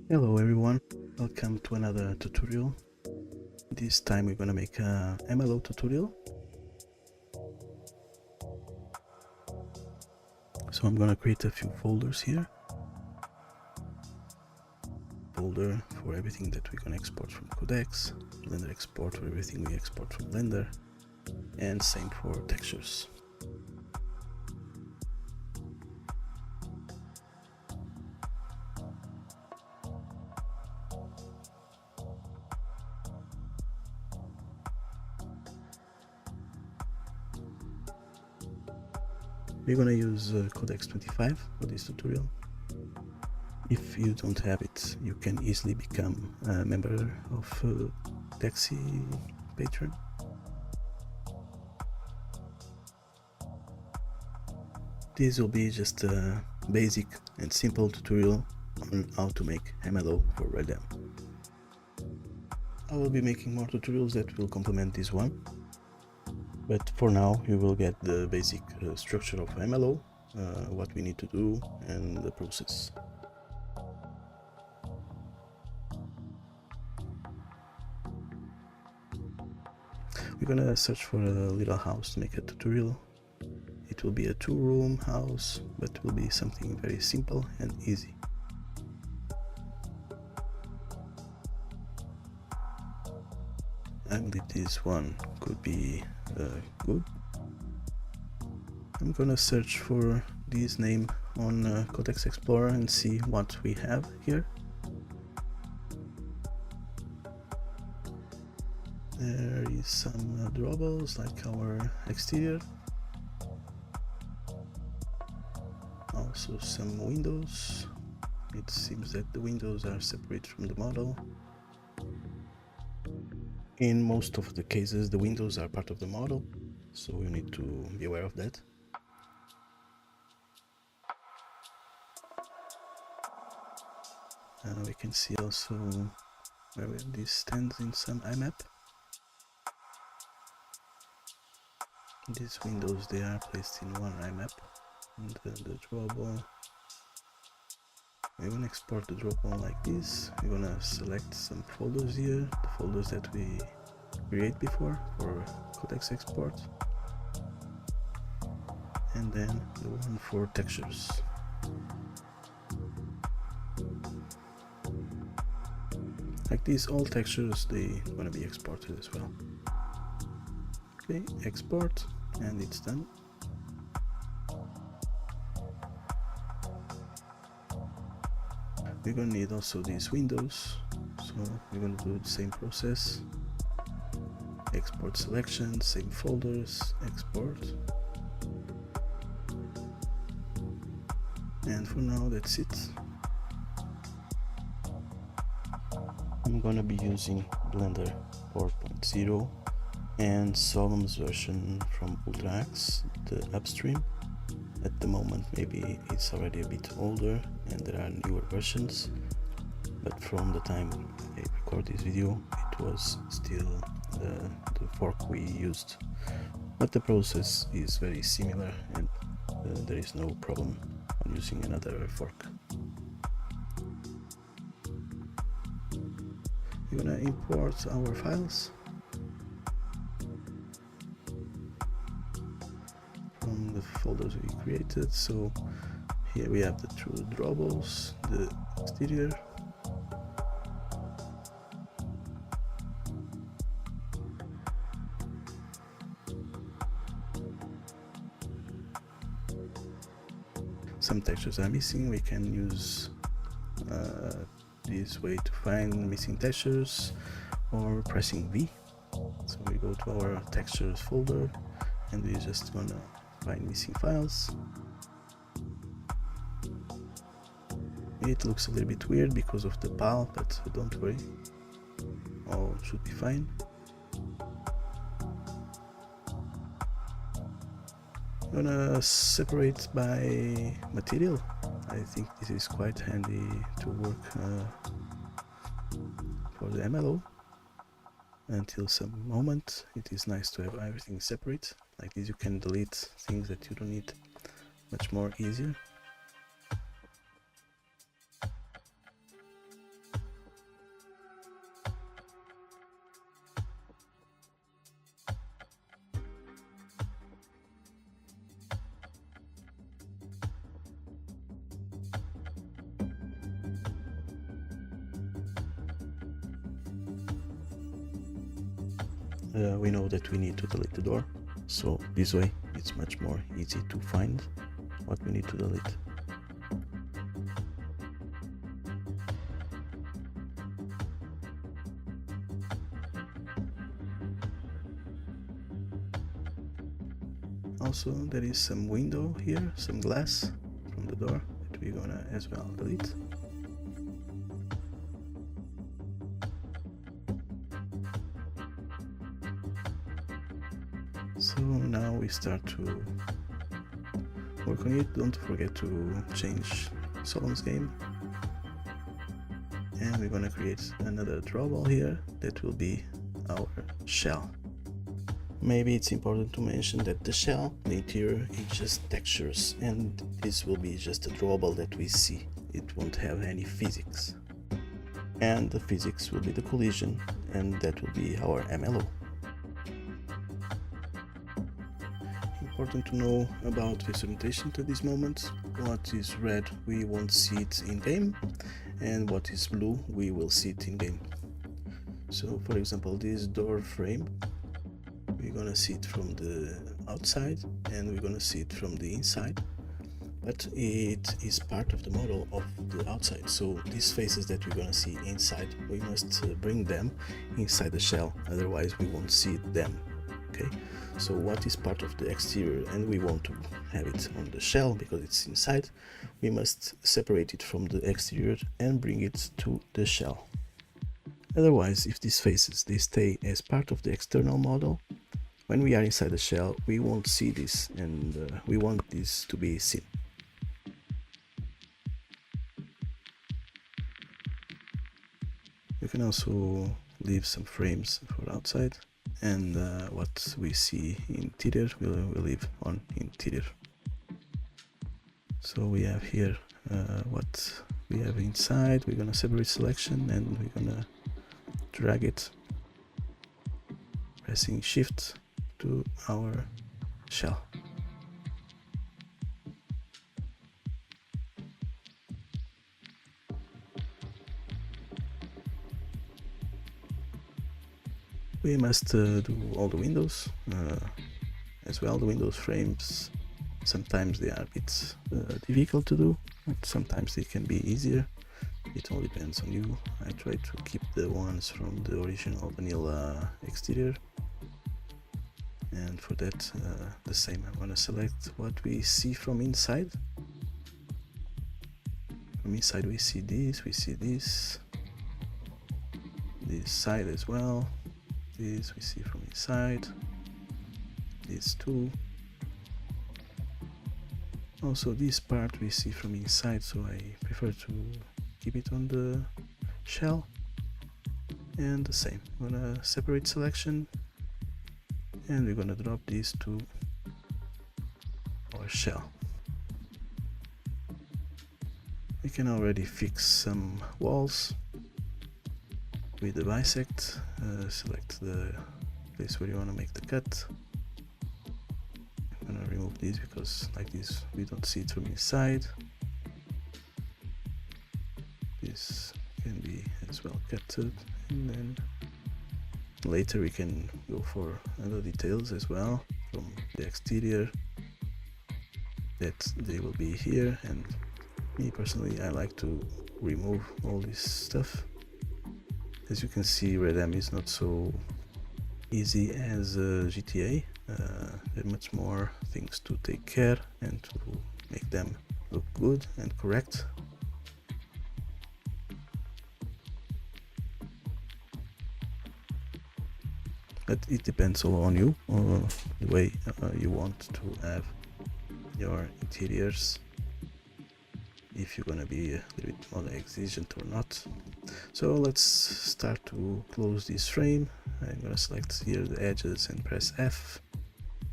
Hello everyone, welcome to another tutorial. This time we're gonna make a MLO tutorial. So I'm gonna create a few folders here. Folder for everything that we're gonna export from codecs, Blender export for everything we export from Blender, and same for textures. We're gonna use codecs 25 for this tutorial. If you don't have it, you can easily become a member of Taxi Patreon. This will be just a basic and simple tutorial on how to make MLO for REDM. I will be making more tutorials that will complement this one, but for now you will get the basic structure of MLO, what we need to do and the process. We're gonna search for a little house to make a tutorial. It will be a 2-room house, but it will be something very simple and easy. I believe this one could be good. I'm gonna search for this name on Codex Explorer and see what we have here. There is some drawables like our exterior. Also some windows. It seems that the windows are separate from the model. In most of the cases the windows are part of the model, so you need to be aware of that. We can see also where this stands in some Ymap. These windows, they are placed in one Ymap, and the drawable, we're gonna export the drawable like this. We're gonna select some folders here, the folders that we create before for codecs export, and then the one for textures. Like these, all textures, they gonna be exported as well. Okay, export, and it's done. We're gonna need also these windows, so we're gonna do the same process. Export selection, same folders, export. And for now, that's it. I'm gonna be using Blender 4.0 and Sollumz version from UltraX, the upstream. At the moment maybe it's already a bit older and there are newer versions, but from the time I record this video it was still the fork we used. But the process is very similar and there is no problem on using another fork. We're gonna import our files from the folders we created. So here we have the two drawables, the exterior, some textures are missing. We can use this way to find missing textures or pressing V. So we go to our textures folder and we're just gonna find missing files. It looks a little bit weird because of the PAL, but don't worry, all should be fine. I'm gonna separate by material. I think this is quite handy to work for the MLO. Until some moment it is nice to have everything separate. Like this you can delete things that you don't need much more easier. we know that we need to delete the door, so this way it's much more easy to find what we need to delete. Also, there is some window here, some glass from the door that we're gonna as well delete. So now we start to work on it. Don't forget to change Sollumz game. And we're gonna create another drawable here that will be our shell. Maybe it's important to mention that the shell, the interior, is just textures, and this will be just a drawable that we see. It won't have any physics. And the physics will be the collision, and that will be our MLO. Important to know about visualization to this moment. What is red, we won't see it in game, and what is blue, we will see it in game. So for example, this door frame, we're gonna see it from the outside and we're gonna see it from the inside, but it is part of the model of the outside. So these faces that we're gonna see inside, we must bring them inside the shell, otherwise we won't see them. Okay, so what is part of the exterior and we want to have it on the shell because it's inside, we must separate it from the exterior and bring it to the shell. Otherwise, if these faces they stay as part of the external model, when we are inside the shell we won't see this, and we want this to be seen. You can also leave some frames for outside, and what we see interior we'll leave on interior. So we have here what we have inside. We're gonna separate selection and we're gonna drag it, pressing shift to our shell. We must do all the windows as well. The windows frames, sometimes they are a bit difficult to do, but sometimes they can be easier. It all depends on you. I try to keep the ones from the original vanilla exterior, and for that the same. I'm gonna select what we see from inside. From inside we see this, this side as well. This we see from inside, these two. Also this part we see from inside, so I prefer to keep it on the shell. And the same, I'm gonna separate selection and we're gonna drop these to our shell. We can already fix some walls with the bisect. Select the place where you want to make the cut. I'm gonna remove these because like this we don't see it from inside. This can be as well cut, and then later we can go for other details as well from the exterior, that they will be here. And me personally, I like to remove all this stuff. As you can see, REDM is not so easy as GTA. There are much more things to take care and to make them look good and correct. But it depends all on you, the way you want to have your interiors, if you're gonna be a little bit more exigent or not. So let's start to close this frame. I'm gonna select here the edges and press F,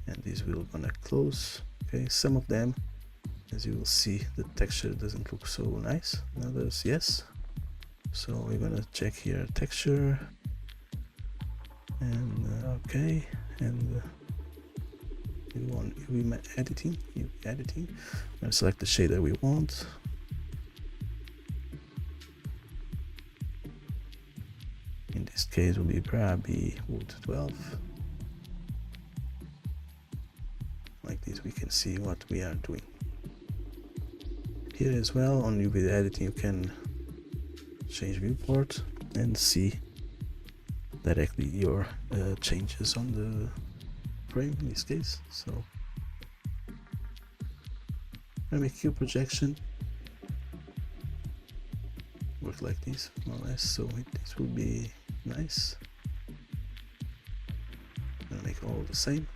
and this will gonna close. Okay, some of them, as you will see, the texture doesn't look so nice. Others, yes. So we're gonna check here texture, and okay, and we want editing. I'm gonna select the shader we want. In this case will be probably wood 12. least we can see what we are doing. Here as well on UV editing you can change viewport and see directly your changes on the frame in this case. So I'm gonna make cube projection work like this more or less, so this will be nice. I'm gonna make all the same.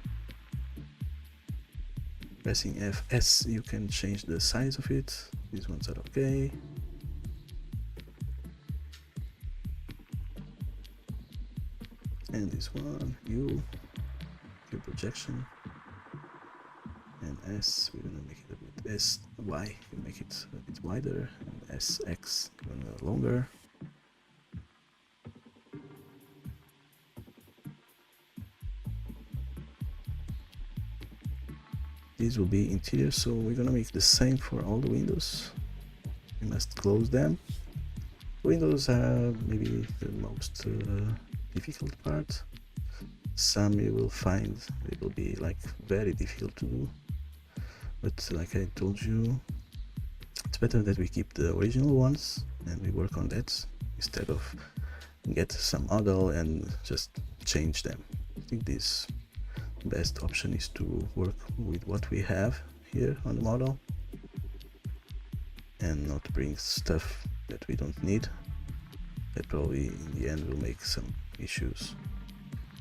Pressing Fs you can change the size of it. These ones are okay. And this one, U, cube projection, and S, we're gonna make it a bit, S, Y, you make it a bit wider, and SX, longer. These will be interior, so we're gonna make the same for all the windows. We must close them. Windows are maybe the most difficult part. Some you will find it will be like very difficult to do, but like I told you, it's better that we keep the original ones and we work on that instead of get some model and just change them. I think this best option is to work with what we have here on the model and not bring stuff that we don't need. That probably in the end will make some issues.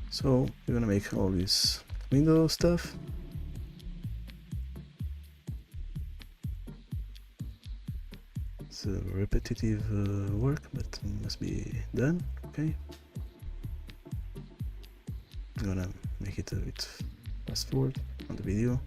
So we're gonna make all this window stuff. It's a repetitive work, but it must be done. Okay. I'm gonna make it a bit fast forward on the video.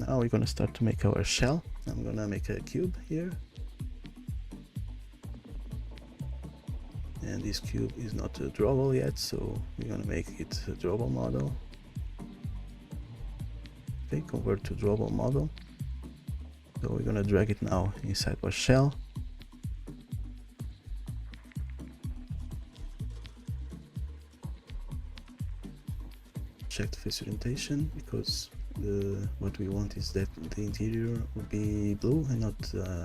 Now we're gonna start to make our shell. I'm gonna make a cube here. And this cube is not drawable yet, so we're gonna make it a drawable model. Okay, convert to drawable model. So we're gonna drag it now inside our shell. Check the face orientation, because what we want is that the interior will be blue and not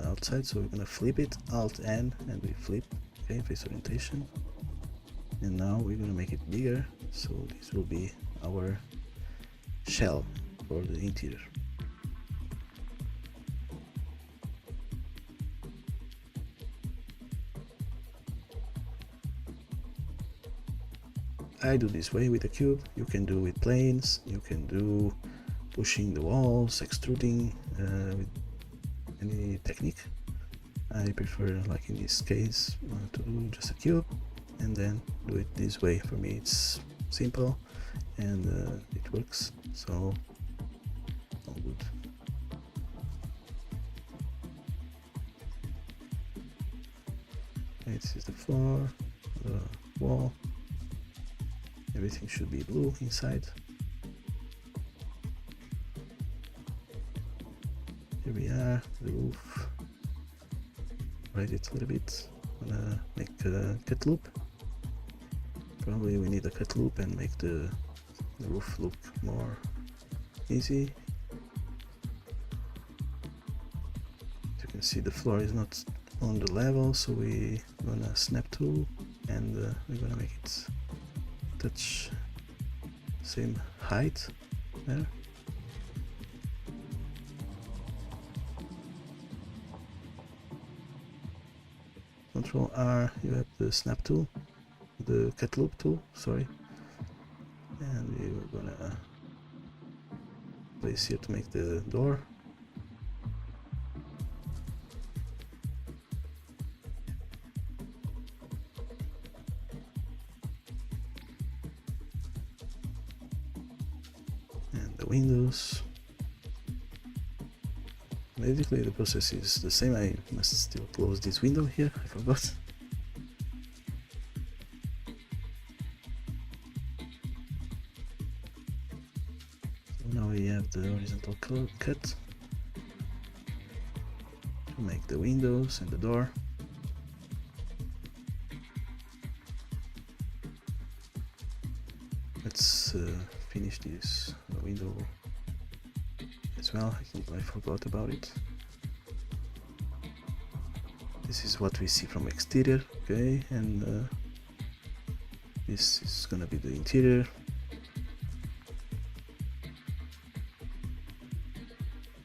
outside, so we're gonna flip it, Alt N, and we flip. Okay, face orientation. And now we're gonna make it bigger, so this will be our shell for the interior. I do this way with a cube. You can do with planes, you can do pushing the walls, extruding with any technique. I prefer, like in this case, to do just a cube and then do it this way. For me it's simple and it works, so all good. Okay, this is the floor, the wall. Everything should be blue inside. Here we are, the roof. Write it a little bit. I'm gonna make a cut loop. Probably we need a cut loop and make the roof look more easy. As you can see, the floor is not on the level, so we're gonna snap tool and we're gonna make it touch same height there. Control R, you have the snap tool, the cut loop tool, sorry, and we're gonna place here to make the door. And the windows. Basically the process is the same. I must still close this window here, I forgot. So now we have the horizontal cut to make the windows and the door. Let's finish this window as well. I think I forgot about it. This is what we see from exterior, okay, and this is gonna be the interior.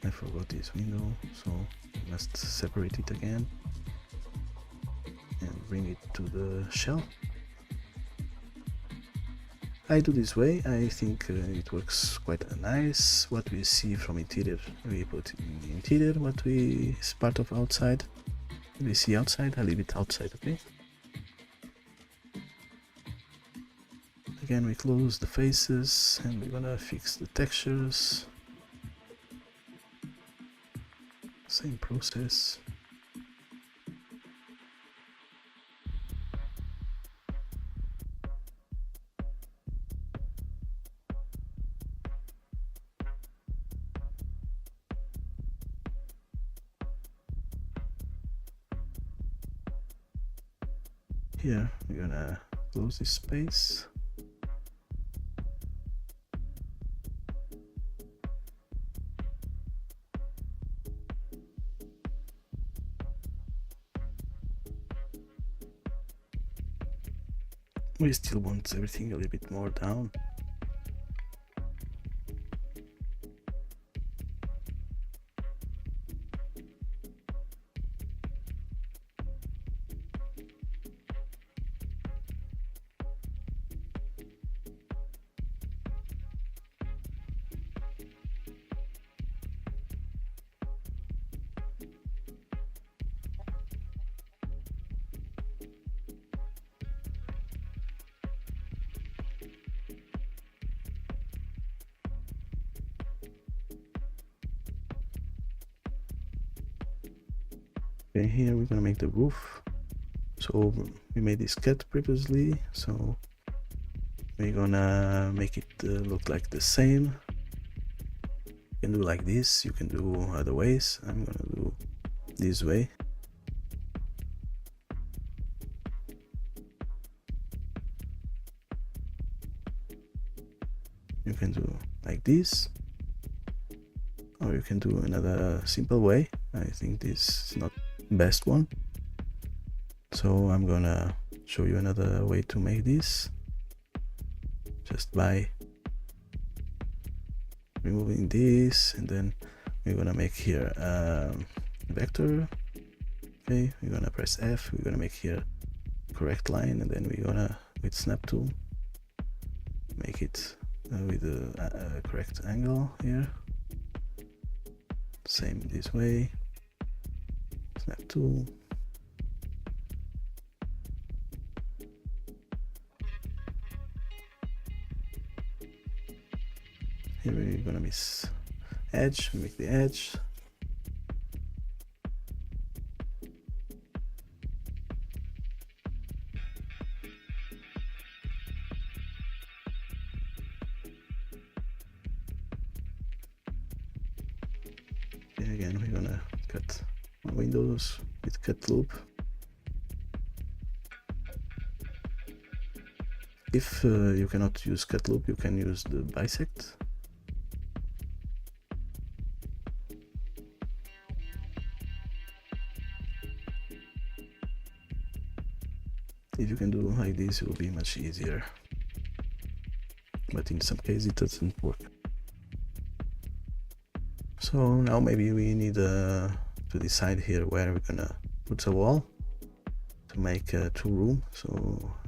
I forgot this window, so I must separate it again and bring it to the shell. I do this way. I think it works quite nice. What we see from interior, we put in the interior. What we is part of outside, we see outside. I leave it outside, okay? Again, we close the faces and we're gonna fix the textures. Same process. Here we're gonna close this space. We still want everything a little bit more down. Okay, here we're gonna make the roof. So we made this cut previously, so we're gonna make it look like the same. You can do like this, you can do other ways. I'm gonna do this way. You can do like this, or you can do another simple way. I think this is not best one, so I'm gonna show you another way to make this, just by removing this, and then we're gonna make here vector. Okay, we're gonna press F, we're gonna make here correct line, and then we're gonna with snap tool make it with a correct angle here. Same this way, snap tool. Here we're gonna miss edge, make the edge. Okay, again we're gonna cut windows with cut loop. If you cannot use cut loop, you can use the bisect. If you can do like this, it will be much easier, but in some cases it doesn't work. So now maybe we need to decide here where we're gonna put a wall to make a 2-room. So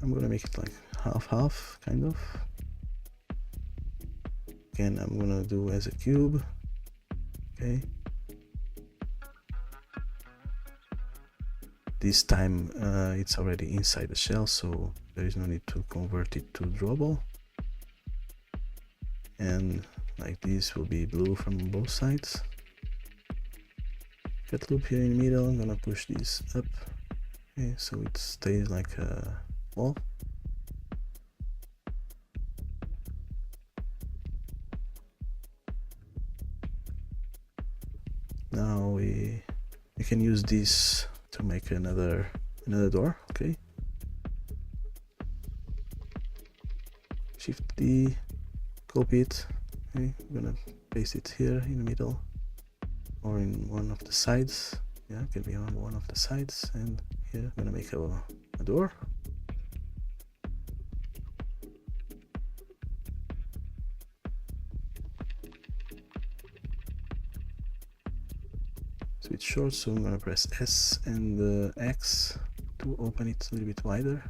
I'm gonna make it like half kind of. Again, I'm gonna do as a cube. Okay, this time it's already inside the shell, so there is no need to convert it to drawable. And like this will be blue from both sides. Cut loop here in the middle. I'm gonna push this up, okay, so it stays like a wall. Now we can use this to make another door. Okay, Shift D, copy it. Okay, I'm gonna paste it here in the middle or in one of the sides. Yeah, it can be on one of the sides, and here I'm gonna make a door. So it's short, so I'm gonna press S and X to open it a little bit wider.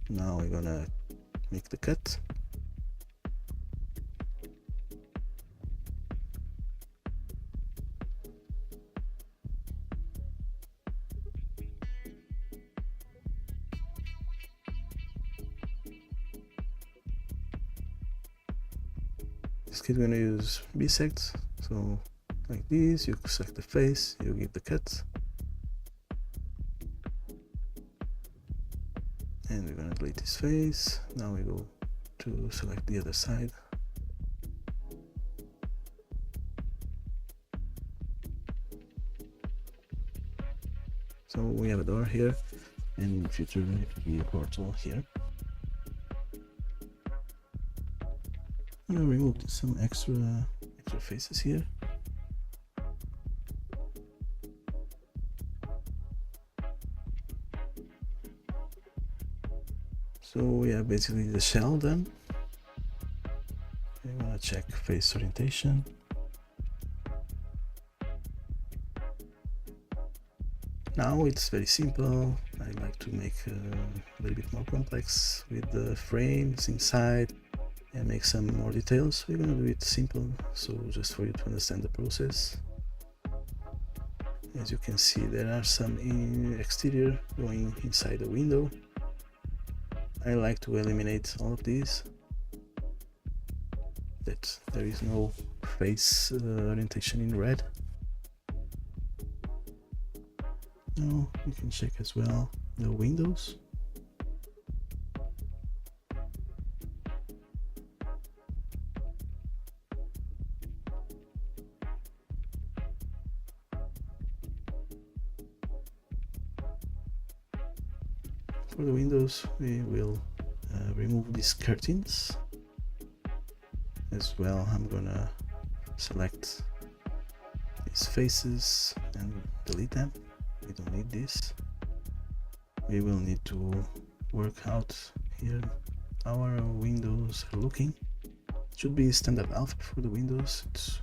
Now we're gonna make the cut. In this case we're gonna use bisect, so like this, you select the face, you give the cut, and we're gonna delete this face. Now we go to select the other side. So we have a door here, and in the future it will be a portal here. I'm gonna remove some extra faces here. So we have basically the shell done. I'm gonna check face orientation. Now it's very simple. I like to make a little bit more complex with the frames inside and make some more details. We're gonna do it simple, so just for you to understand the process. As you can see, there are some exterior going inside the window. I like to eliminate all of these, that there is no face orientation in red. Now you can check as well the windows. For the windows, we will remove these curtains as well. I'm gonna select these faces and delete them. We don't need this. We will need to work out here our windows are looking. It should be standard alpha for the windows. It's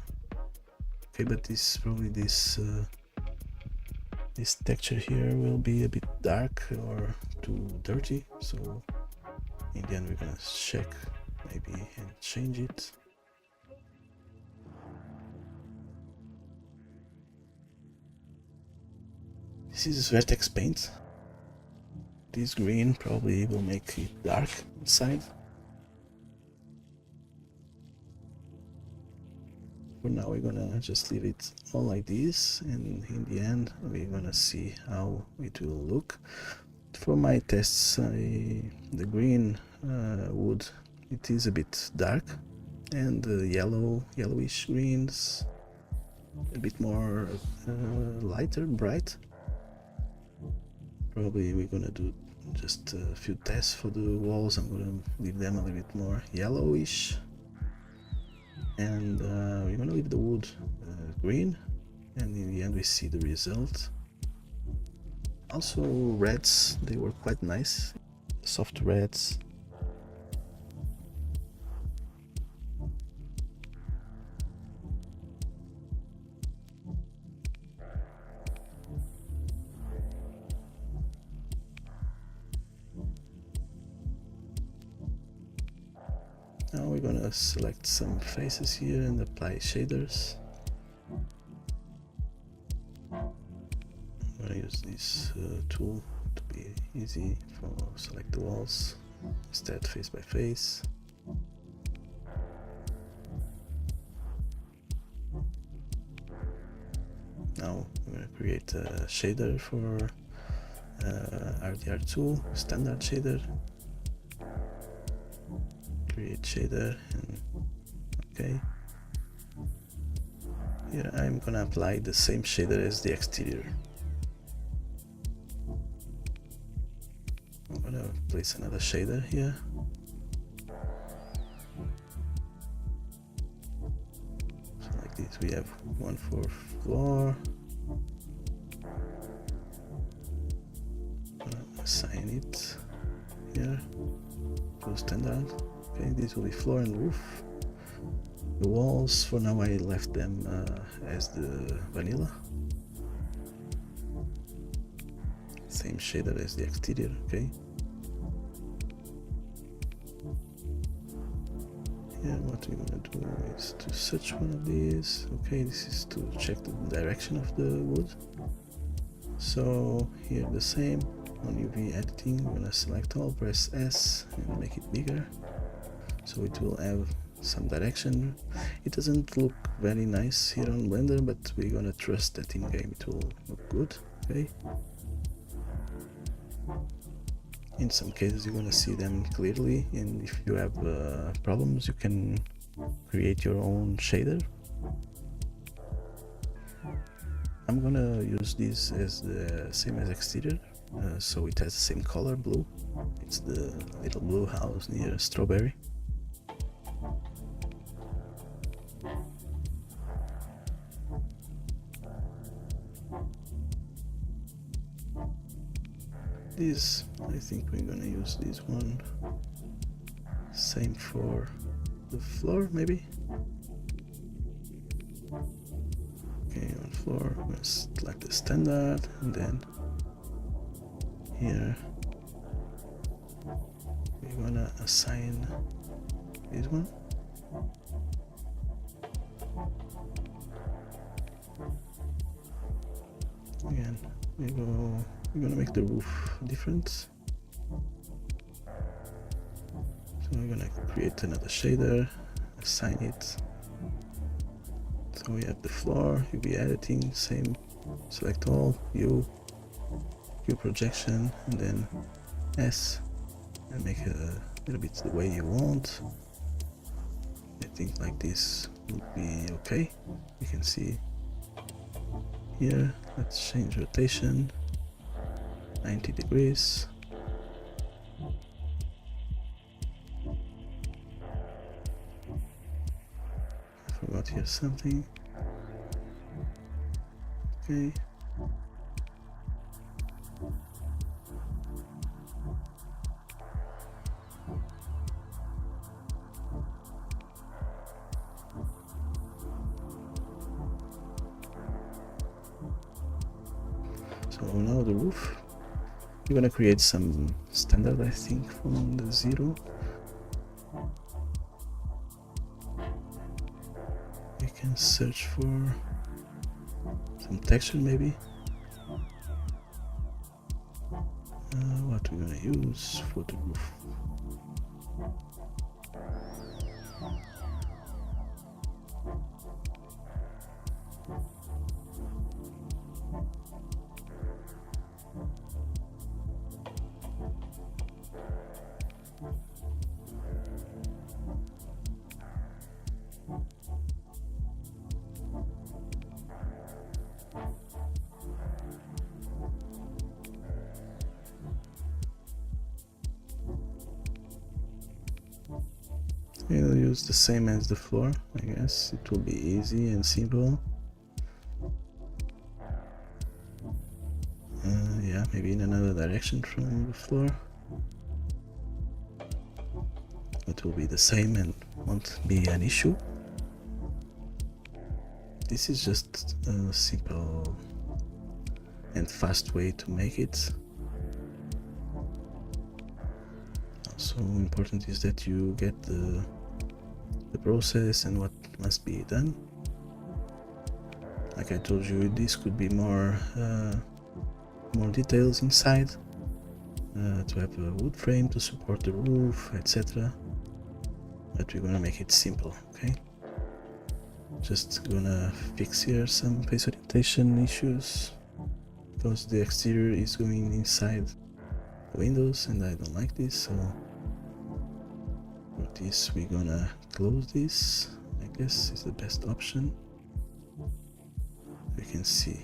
okay, but this probably this texture here will be a bit dark or too dirty, so in the end we're gonna check maybe and change it. This is vertex paint. This green probably will make it dark inside. For now we're gonna just leave it all like this, and in the end we're gonna see how it will look. For my tests, the green wood, it is a bit dark, and the yellowish greens a bit more lighter, bright. Probably we're gonna do just a few tests for the walls. I'm gonna leave them a little bit more yellowish, and we're gonna leave the wood green, and in the end we see the result. Also reds, they were quite nice, soft reds. Now we're gonna select some faces here and apply shaders. I'm gonna use this tool to be easy for select the walls instead face by face. Now I'm gonna create a shader for RDR2 standard shader. Create shader and okay. Here I'm gonna apply the same shader as the exterior. I'm gonna place another shader here. So like this, we have one for floor. Assign it here to standard. Okay, this will be floor and roof. The walls, for now I left them as the vanilla. Same shader as the exterior, okay. Here what we want to do is to search one of these. Okay, this is to check the direction of the wood. So here the same, on UV editing, we're gonna select all, press S and make it bigger. So it will have some direction. It doesn't look very nice here on Blender, but we're gonna trust that in game it will look good, okay. In some cases you're gonna see them clearly, and if you have problems you can create your own shader. I'm gonna use this as the same as exterior, so it has the same color, blue. It's the little blue house near Strawberry. This, I think we're gonna use this one. Same for the floor, maybe. Okay, on floor, I'm gonna select the standard, and then here we're gonna assign this one. Again, we're gonna make the roof different. So we're gonna create another shader, assign it. So we have the floor, UV editing, same, select all, Q projection, and then S, and make it a little bit the way you want. I think like this would be okay. You can see here, let's change rotation, 90 degrees. I forgot here something. Okay. So now the roof. We're gonna create some standard, I think, from the 0. We can search for some texture, maybe. What we're gonna use for the roof. We'll use the same as the floor, I guess. It will be easy and simple. Yeah, maybe in another direction from the floor. It will be the same and won't be an issue. This is just a simple and fast way to make it. Also important is that you get the process and what must be done. Like I told you, this could be more details inside, to have a wood frame to support the roof, etc. But we're gonna make it simple, okay? Just gonna fix here some face orientation issues, because the exterior is going inside the windows and I don't like this, so for this we're gonna close this. I guess is the best option. We can see.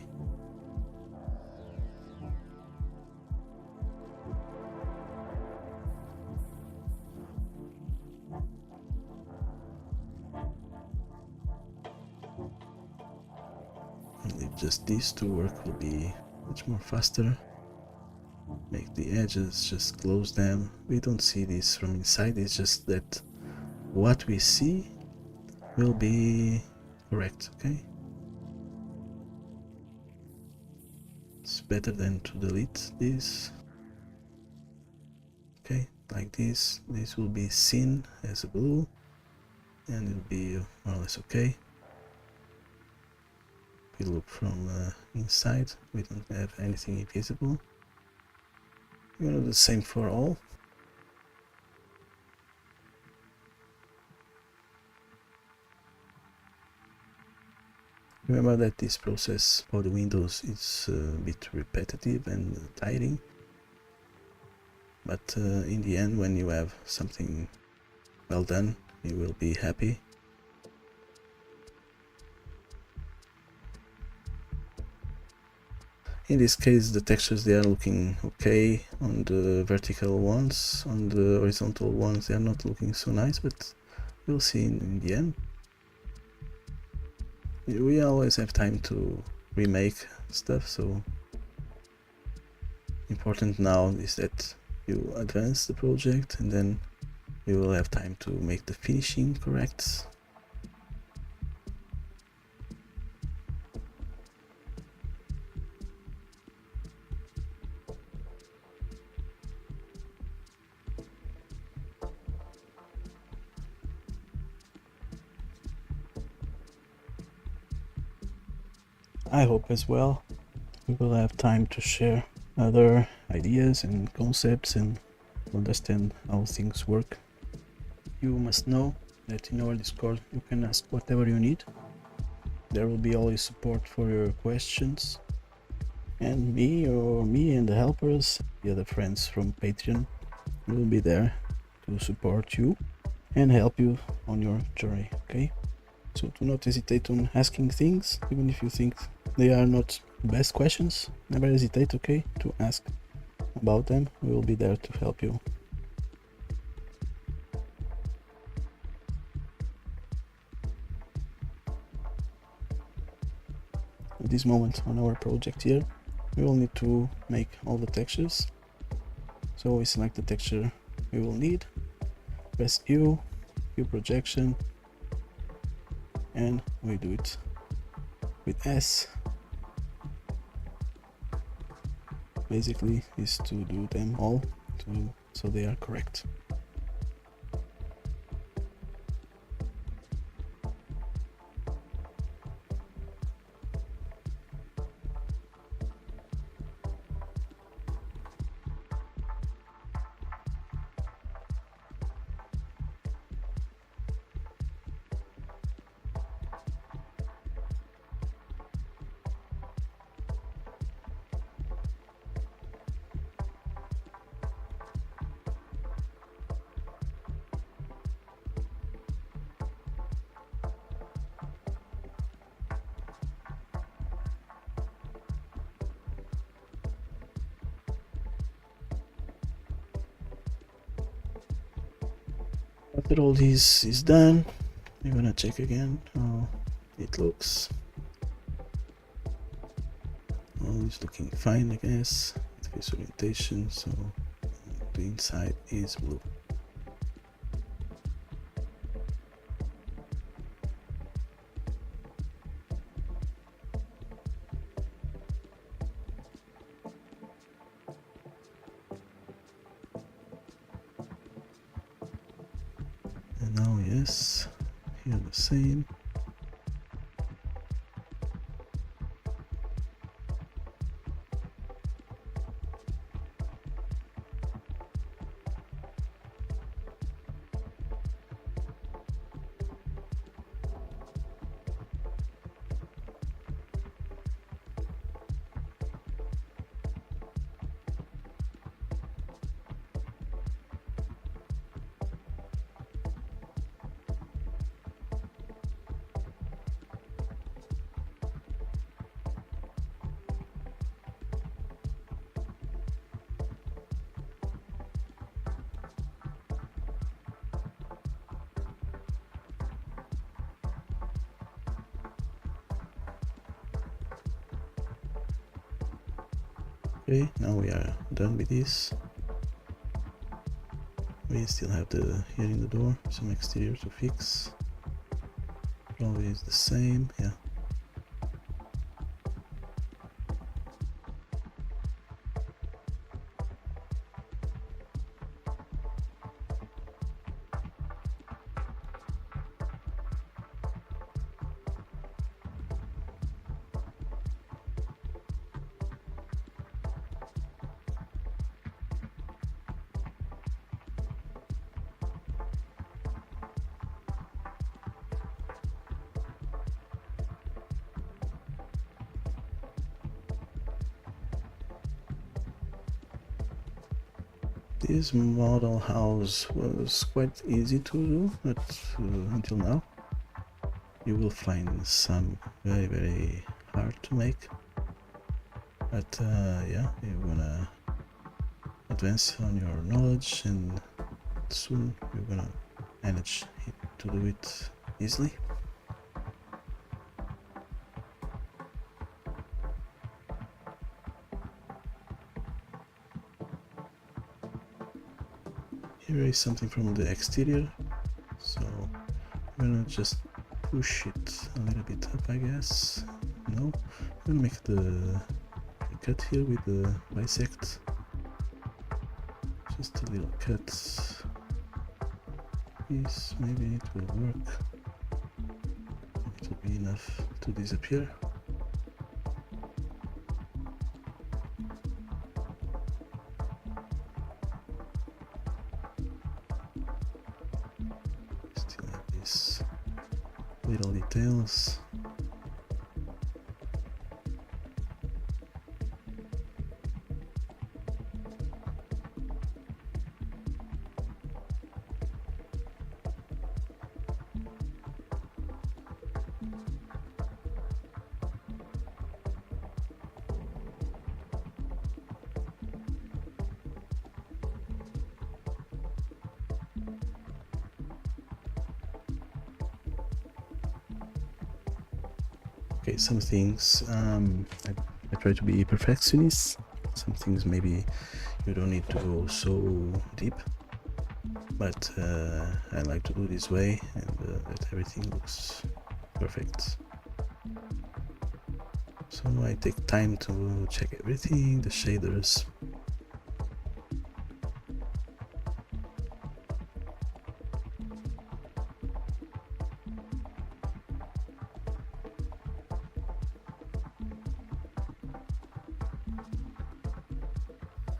And if just these two work, will be much more faster. Make the edges, just close them. We don't see this from inside, it's just that what we see will be correct, okay? It's better than to delete this. Okay, like this will be seen as a blue and it'll be more or less okay. If we look from inside, we don't have anything invisible. We're gonna do the same for all. Remember that this process for the windows is a bit repetitive and tiring, but in the end, when you have something well done, you will be happy. In this case, the textures, they are looking okay on the vertical ones. On the horizontal ones, they are not looking so nice, but we'll see in the end. We always have time to remake stuff, so important now is that you advance the project and then you will have time to make the finishing correct. I hope as well we will have time to share other ideas and concepts and understand how things work. You must know that in our Discord you can ask whatever you need. There will be always support for your questions, and me and the helpers, the other friends from Patreon, will be there to support you and help you on your journey, okay? So do not hesitate on asking things, even if you think they are not the best questions. Never hesitate, okay, to ask about them. We will be there to help you. At this moment on our project here, we will need to make all the textures. So we select the texture we will need, press U, view projection, and we do it with S. Basically is to do them all so they are correct. After all this is done, we're gonna check again how it looks. Oh, it's looking fine, I guess. face orientation, so the inside is blue. And now, yes, here the same. Okay, now we are done with this. We still have the here in the door, some exterior to fix. Probably is the same, yeah. This model house was quite easy to do, but until now you will find some very hard to make. But yeah, you're gonna advance on your knowledge, and soon you're gonna manage to do it easily. Here is something from the exterior, so I'm gonna just push it a little bit up, I guess. No, I'm gonna make the cut here with the bisect. Just a little cut. This maybe it will work. It will be enough to disappear. Still have these little details. Okay, some things I try to be perfectionist. Some things maybe you don't need to go so deep, but I like to do this way, and that everything looks perfect. So I take time to check everything, the shaders.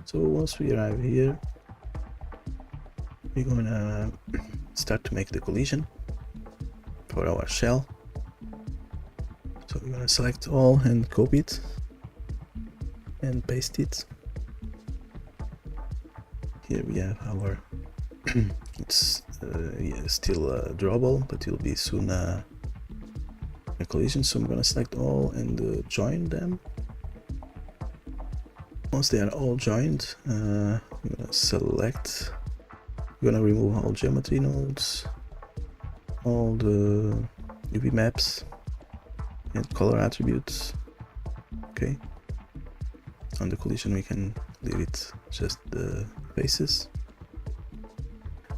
So once we arrive here, we're gonna start to make the collision for our shell. So we're gonna select all and copy it and paste it. Here we have our it's yeah, still drawable, but it will be soon a collision. So I'm gonna select all and join them. Once they are all joined, I'm gonna select, I'm gonna remove all geometry nodes, all the UV maps and color attributes. Okay, on the collision we can leave it just the faces.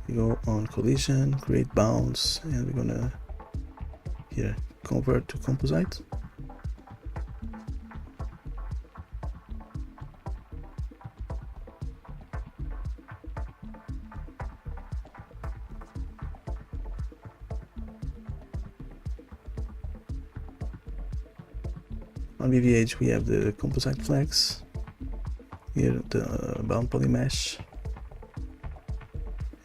We go on collision, create bounds, and we're gonna here convert to composite. On VVH we have the composite flags, here the bound polymesh,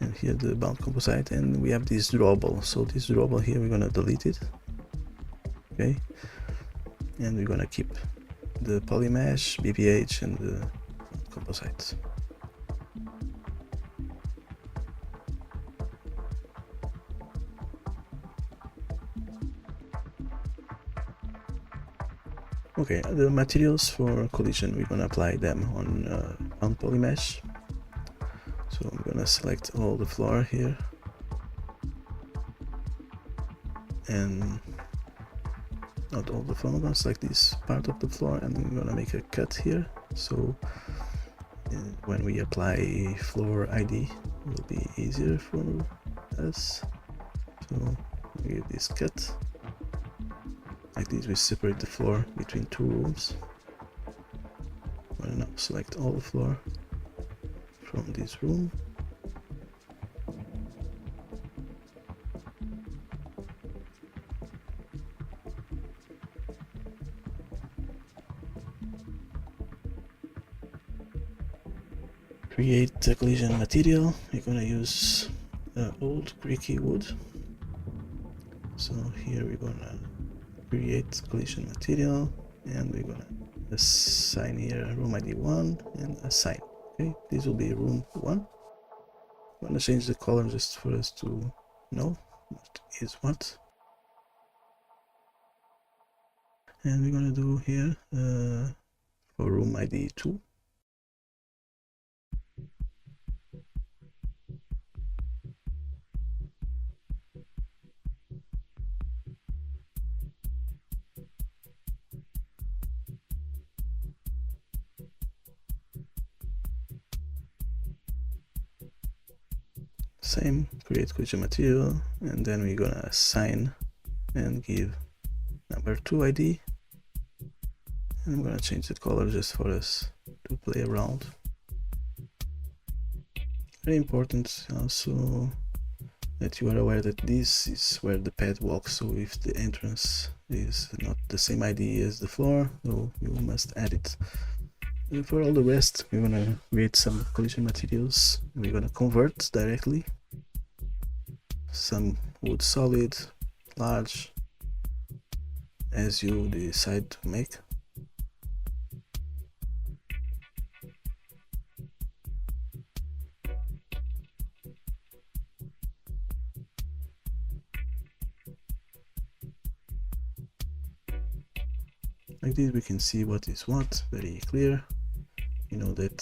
and here the bound composite, and we have this drawable. So this drawable here we're gonna delete it, okay, and we're gonna keep the polymesh, VVH, and the composite. Okay, the materials for collision, we're gonna apply them on polymesh. So I'm gonna select all the floor here, and not all the floor. I'm gonna select this part of the floor, and I'm gonna make a cut here. So when we apply floor ID, it will be easier for us. So we give this cut. Like this, we separate the floor between two rooms. I'm gonna now select all the floor from this room. Create the collision material. We're gonna use old creaky wood. So here we're gonna create collision material, and we're gonna assign here room ID 1 and assign. Okay, this will be room 1. I'm gonna change the color just for us to know what is what. And we're gonna do here for room ID 2. Same, create collision material, and then we're gonna assign and give number 2 ID, and I'm gonna change the color just for us to play around. Very important also that you are aware that this is where the pad walks, so if the entrance is not the same ID as the floor, so you must add it. And for all the rest, we're gonna create some collision materials. We're gonna convert directly. Some wood solid, large, as you decide to make. Like this we can see what is what, very clear. You know that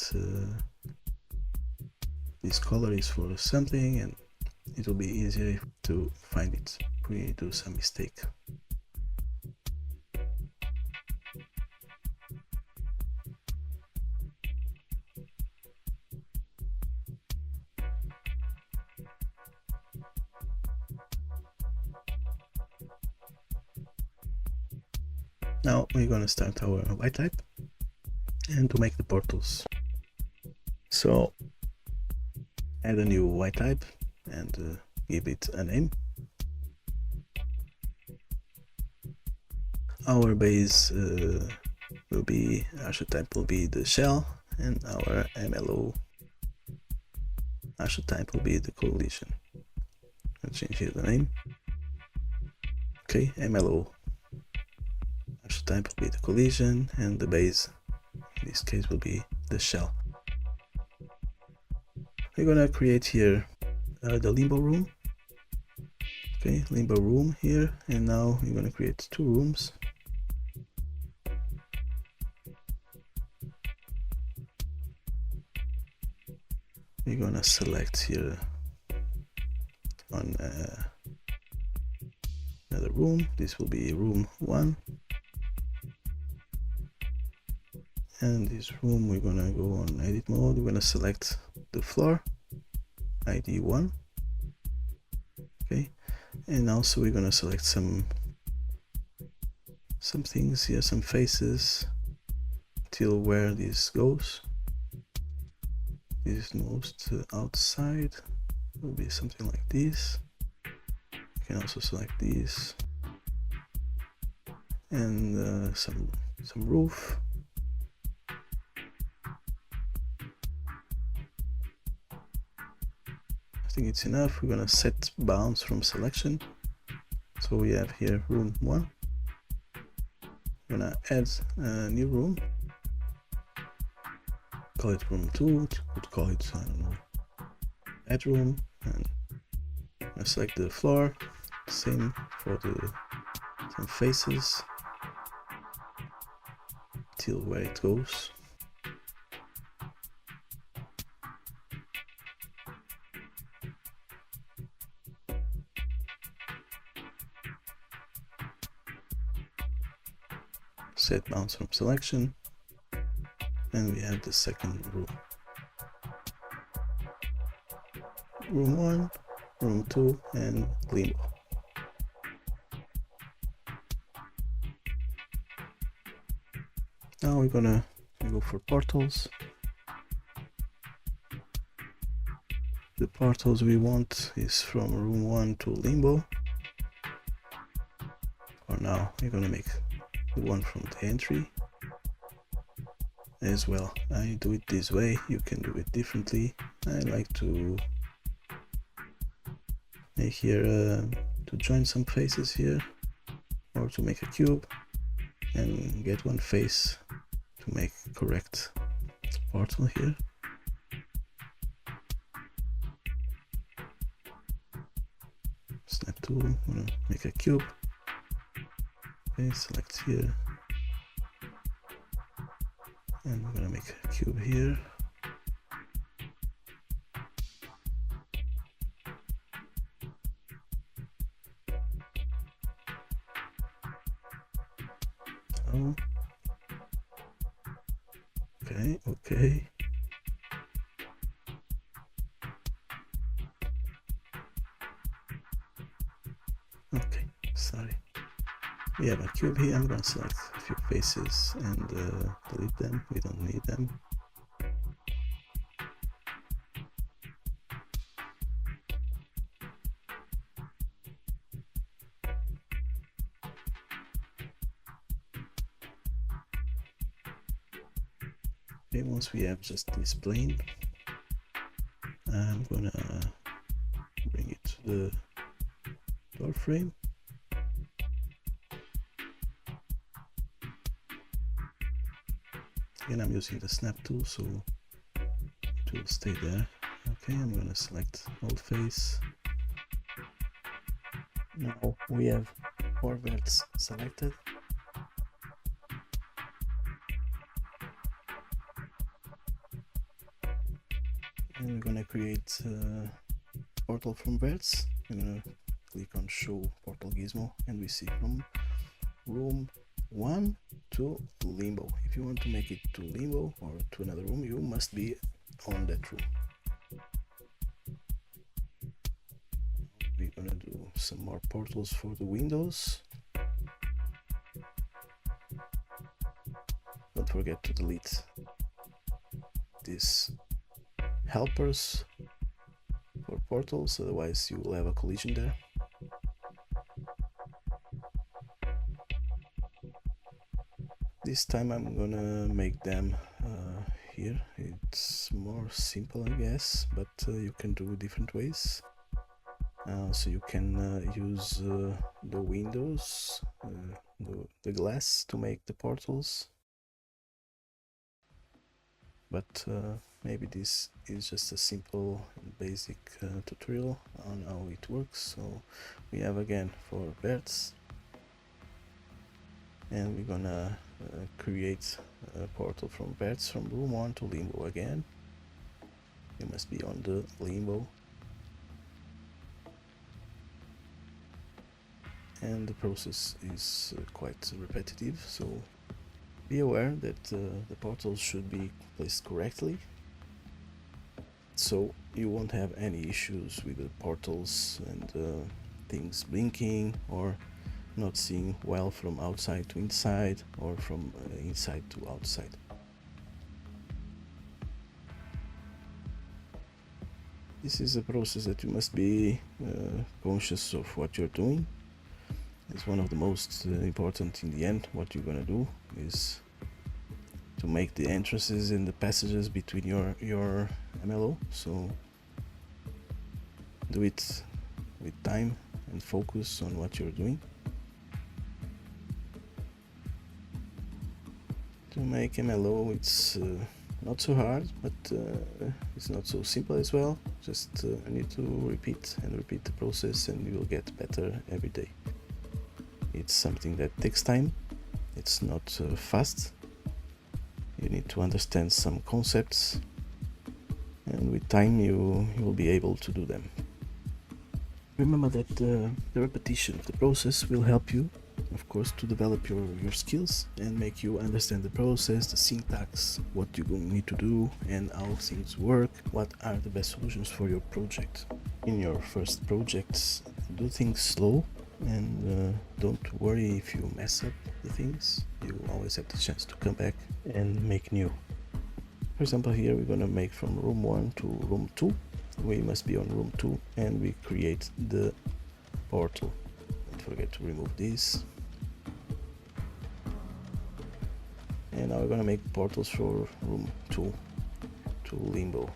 this color is for something, and it will be easier to find it if we do some mistake. Now we're gonna start our Ytype and to make the portals. So add a new Ytype and give it a name. Our base will be, archetype will be the shell, and our MLO archetype will be the collision. I'll change here the name. Okay, MLO archetype will be the collision, and the base in this case will be the shell. We're gonna create here the limbo room. Okay, limbo room here, and now we're gonna create 2 rooms. We're gonna select here on another room. This will be room 1, And in this room we're gonna go on edit mode, we're gonna select the floor ID 1. Okay, and also we're gonna select some things here, some faces, till where this goes. This moves to outside, will be something like this. You can also select these, and some roof. I think it's enough. We're gonna set bounds from selection. So we have here room 1. We're gonna add a new room. Call it room 2. Could call it, I don't know, bedroom. And I select the floor. Same for some faces till where it goes. Set bounds from selection, and we have the second room. Room 1, room 2, and limbo. Now we're gonna go for portals. The portals we want is from room 1 to limbo. For now, we're gonna make the one from the entry as well. I do it this way, you can do it differently. I like to make here to join some faces here, or to make a cube and get one face to make correct portal here. Snap tool, I'm gonna make a cube. Okay, select here, and we're gonna make a cube here. Oh. Okay. Okay, sorry. We have a cube here. I'm gonna select a few faces and delete them. We don't need them. Okay, once we have just this plane, I'm gonna bring it to the door frame. Again, I'm using the snap tool, so it will stay there. Okay, I'm gonna select old face. Now we have 4 verts selected. And we're gonna create a portal from verts. I'm gonna click on show portal gizmo, and we see from room 1 to limbo. If you want to make it to limbo or to another room, you must be on that room. We're gonna do some more portals for the windows. Don't forget to delete these helpers for portals, otherwise you will have a collision there. This time I'm gonna make them here. It's more simple, I guess, but you can do different ways. So you can use the windows, the glass to make the portals. But maybe this is just a simple and basic tutorial on how it works. So we have again 4 verts, and we're gonna create a portal from verts from room 1 to limbo again. You must be on the limbo, and the process is quite repetitive, so Be aware that the portals should be placed correctly, so you won't have any issues with the portals and things blinking or not seeing well from outside to inside or from inside to outside. This is a process that you must be conscious of what you're doing. It's one of the most important in the end. What you're gonna do is to make the entrances and the passages between your MLO, so do it with time and focus on what you're doing. To make MLO, it's not so hard, but it's not so simple as well. Just need to repeat and repeat the process, and you will get better every day. It's something that takes time. It's not fast. You need to understand some concepts, and with time you will be able to do them. Remember that the repetition of the process will help you, of course, to develop your skills and make you understand the process, the syntax, what you need to do and how things work, what are the best solutions for your project. In your first projects, do things slow and don't worry if you mess up the things. You always have the chance to come back and make new. For example, here we're gonna make from room 1 to room 2. We must be on room 2 and we create the portal. Don't forget to remove this. And now we're gonna make portals for room 2 to limbo.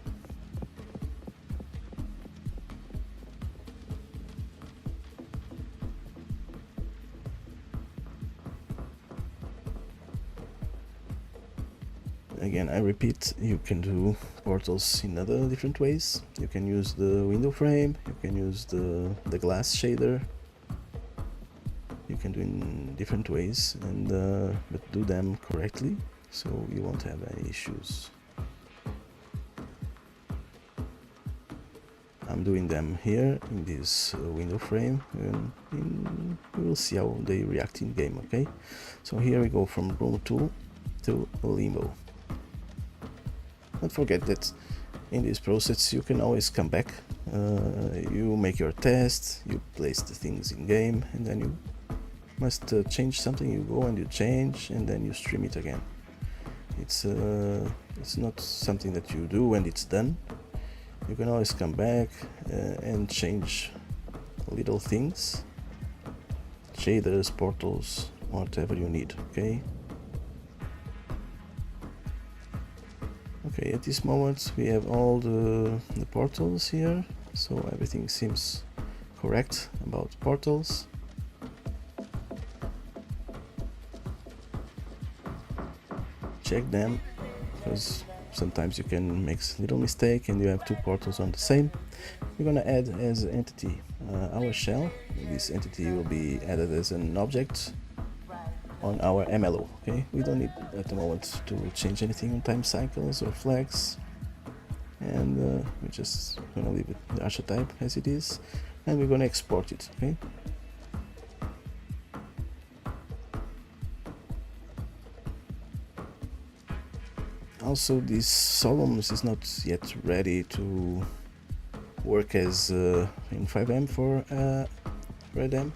Again, I repeat, you can do portals in other different ways. You can use the window frame, you can use the glass shader. You can do in different ways, and but do them correctly, so you won't have any issues. I'm doing them here in this window frame, and we will see how they react in game. Okay, so here we go from room 2 to limbo. Don't forget that in this process you can always come back. You make your test, you place the things in game, and then you must change something. You go and you change, and then you stream it again. It's not something that you do when it's done. You can always come back and change little things, shaders, portals, whatever you need. Okay, at this moment we have all the portals here, so everything seems correct about portals. Check them, because sometimes you can make a little mistake and you have two portals on the same. We're gonna add as an entity our shell. This entity will be added as an object on our MLO. Okay, we don't need at the moment to change anything on time cycles or flags, and we're just gonna leave it the archetype as it is, and we're gonna export it. Okay. Also, this Sollumz is not yet ready to work as in 5M for REDM,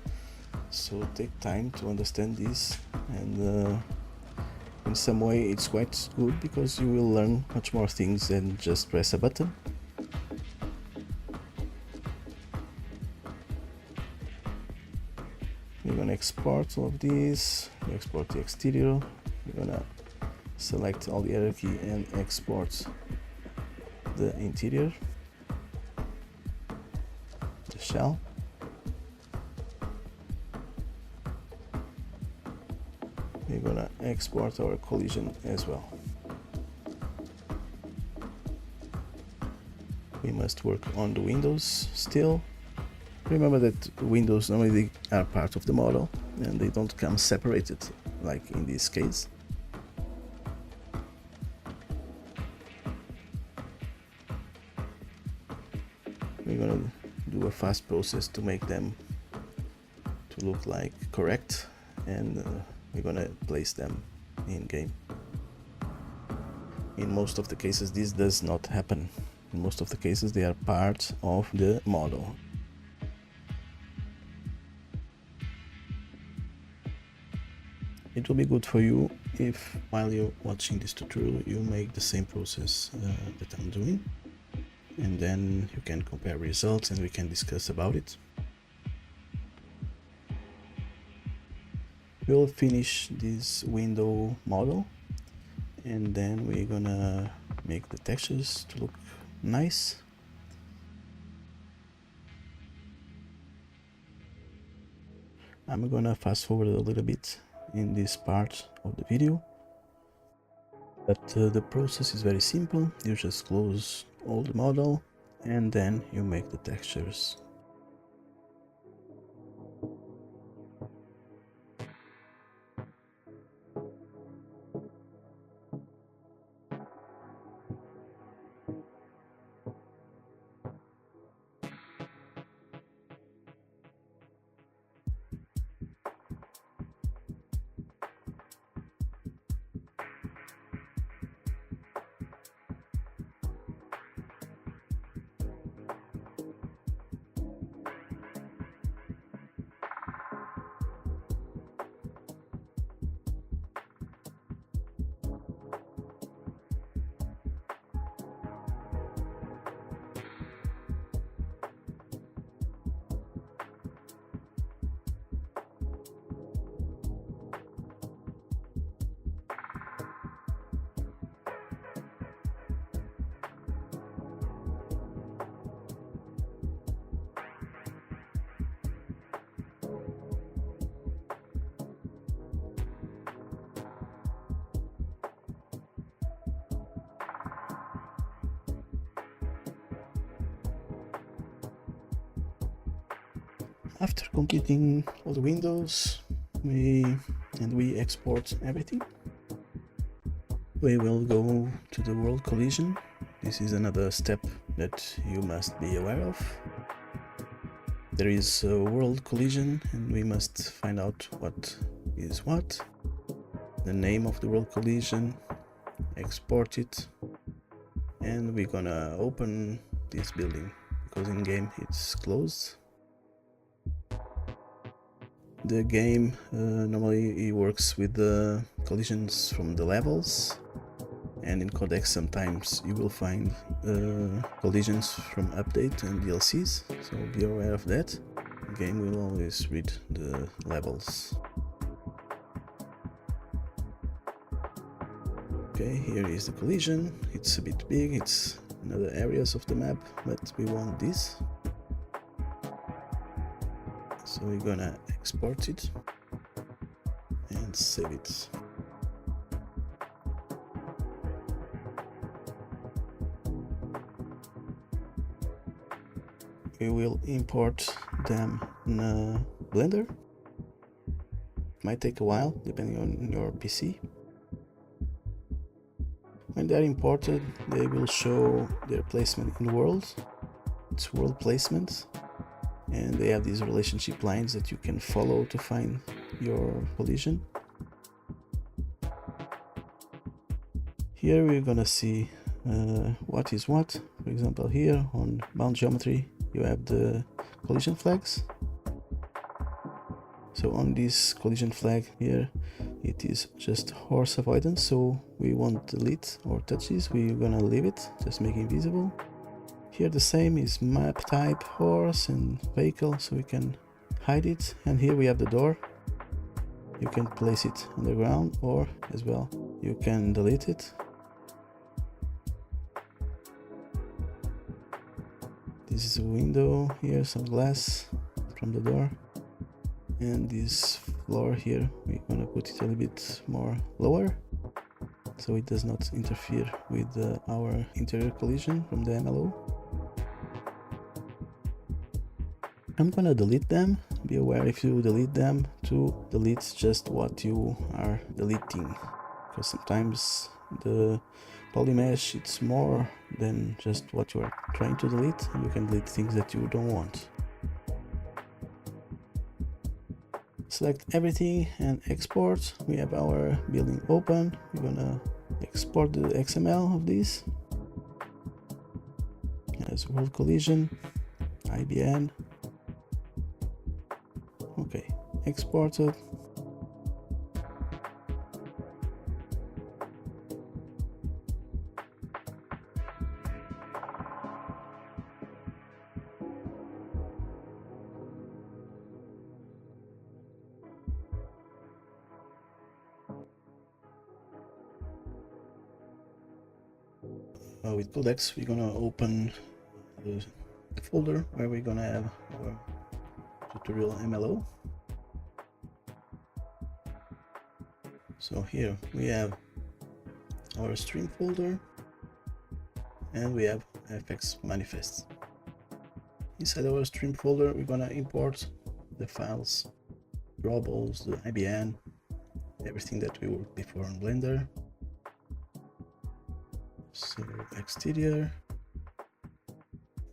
so take time to understand this, and in some way it's quite good because you will learn much more things than just press a button. We're gonna export all of these. We export the exterior. We're gonna select all the hierarchy and export the interior, the shell. We're gonna export our collision as well. We must work on the windows still. Remember that windows normally are part of the model and they don't come separated like in this case. We're gonna do a fast process to make them to look like correct, and we're gonna place them in game. In most of the cases this does not happen. In most of the cases they are part of the model. It will be good for you if while you're watching this tutorial you make the same process that I'm doing, and then you can compare results and we can discuss about it. We'll finish this window model and then we're gonna make the textures to look nice. I'm gonna fast forward a little bit in this part of the video, but the process is very simple. You just close all the model and then you make the textures. After completing all the windows, we export everything, we will go to the world collision. This is another step that you must be aware of. There is a world collision and we must find out what is what, the name of the world collision, export it, and we're gonna open this building because in game it's closed. The game normally works with the collisions from the levels, and in Codex sometimes you will find collisions from update and DLCs, so be aware of that. The game will always read the levels. Okay, here is the collision. It's a bit big, it's in other areas of the map, but we want this. So we're gonna export it and save it. We will import them in Blender. Might take a while depending on your PC. When they are imported, they will show their placement in the world. It's world placement. And they have these relationship lines that you can follow to find your collision. Here we're gonna see what is what. For example, here on bound geometry you have the collision flags. So on this collision flag here it is just horse avoidance, so we won't delete or touch this, we're gonna leave it, just make it invisible. Here the same is map type, horse and vehicle, so we can hide it. And here we have the door. You can place it underground, or as well you can delete it. This is a window here, some glass from the door. And this floor here, we're gonna put it a little bit more lower, so it does not interfere with our interior collision from the MLO. I'm gonna delete them. Be aware if you delete them to delete just what you are deleting, because sometimes the polymesh it's more than just what you are trying to delete, and you can delete things that you don't want. Select everything and export. We have our building open. We're gonna export the XML of this as world collision, IBN. Okay, exported. With codecs, we're gonna open the folder where we're gonna have our tutorial MLO. So here we have our stream folder and we have FX manifest. Inside our stream folder, we're gonna import the files, drawables, the IBN, everything that we worked before in Blender. So exterior,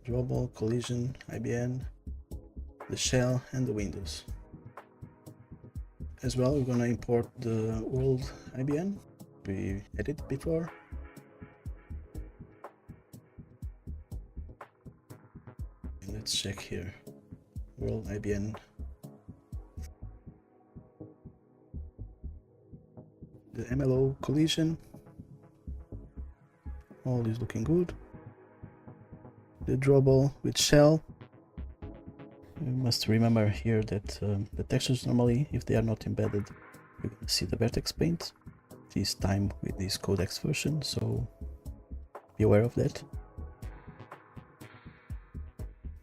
drawable, collision, IBN, the shell, and the windows. As well, we're gonna import the world IBN we edited before. And let's check here. World IBN. The MLO collision. All is looking good. The drawable with shell. You must remember here that the textures normally, if they are not embedded, you can see the vertex paint. This time with this codex version, so be aware of that.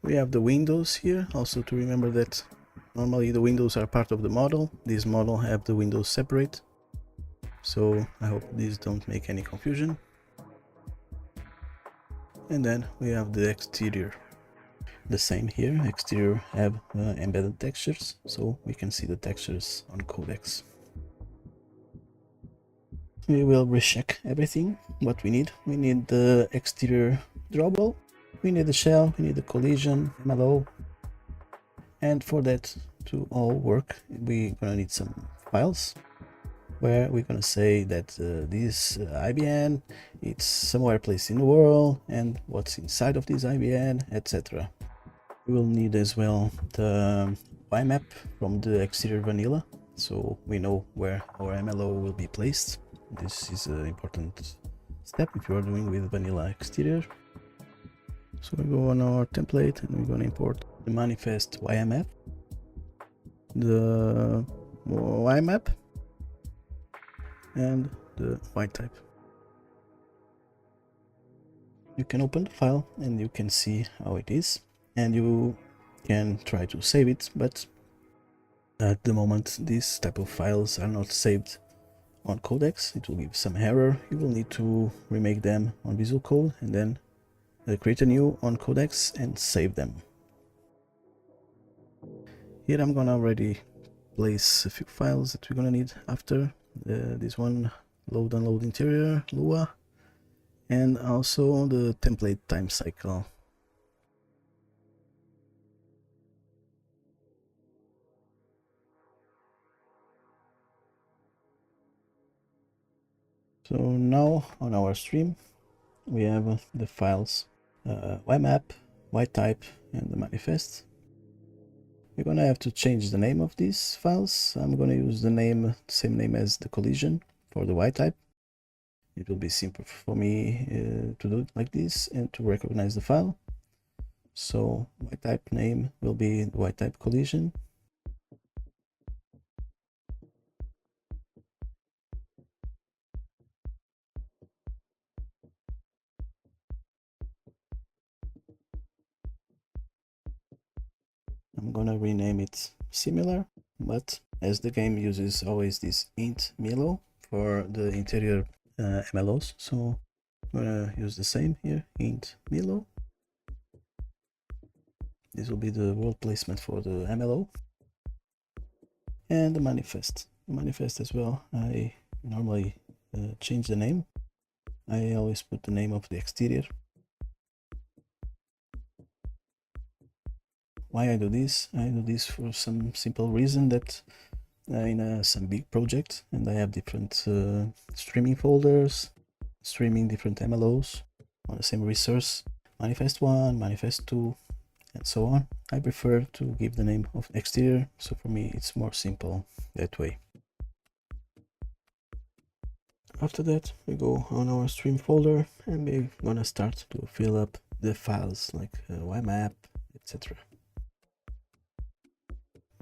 We have the windows here, also to remember that normally the windows are part of the model. This model have the windows separate, so I hope these don't make any confusion. And then we have the exterior. The same here, exterior have embedded textures, so we can see the textures on codecs. We will recheck everything, what we need. We need the exterior drawable, we need the shell, we need the collision, MLO, and for that to all work, we're gonna need some files, where we're gonna say that this IBN, it's somewhere placed in the world, and what's inside of this IBN, etc. We will need as well the Ymap from the exterior vanilla, so we know where our MLO will be placed. This is an important step if you are doing with vanilla exterior. So we go on our template and we're going to import the manifest Ymap, the Ymap, and the Ytype. You can open the file and you can see how it is, and you can try to save it, but at the moment these type of files are not saved on codecs. It will give some error. You will need to remake them on Visual Code and then create a new on codecs and save them. Here I'm gonna already place a few files that we're gonna need after this one: load unload interior, Lua, and also the template time cycle. So now on our stream we have the files Ymap, Ytype, and the manifest. We're gonna have to change the name of these files. I'm gonna use the same name as the collision for the Ytype. It will be simple for me to do it like this and to recognize the file. So Ytype name will be the Ytype collision. I'm gonna rename it similar, but as the game uses always this int MLO for the interior MLOs, so I'm gonna use the same here, int MLO. This will be the world placement for the MLO. And the manifest. The manifest as well, I normally change the name. I always put the name of the exterior. Why I do this? I do this for some simple reason that in some big project, and I have different streaming folders, streaming different MLOs on the same resource, manifest 1, manifest 2, and so on. I prefer to give the name of exterior, so for me it's more simple that way. After that, we go on our stream folder and we're gonna start to fill up the files like Ymap, etc.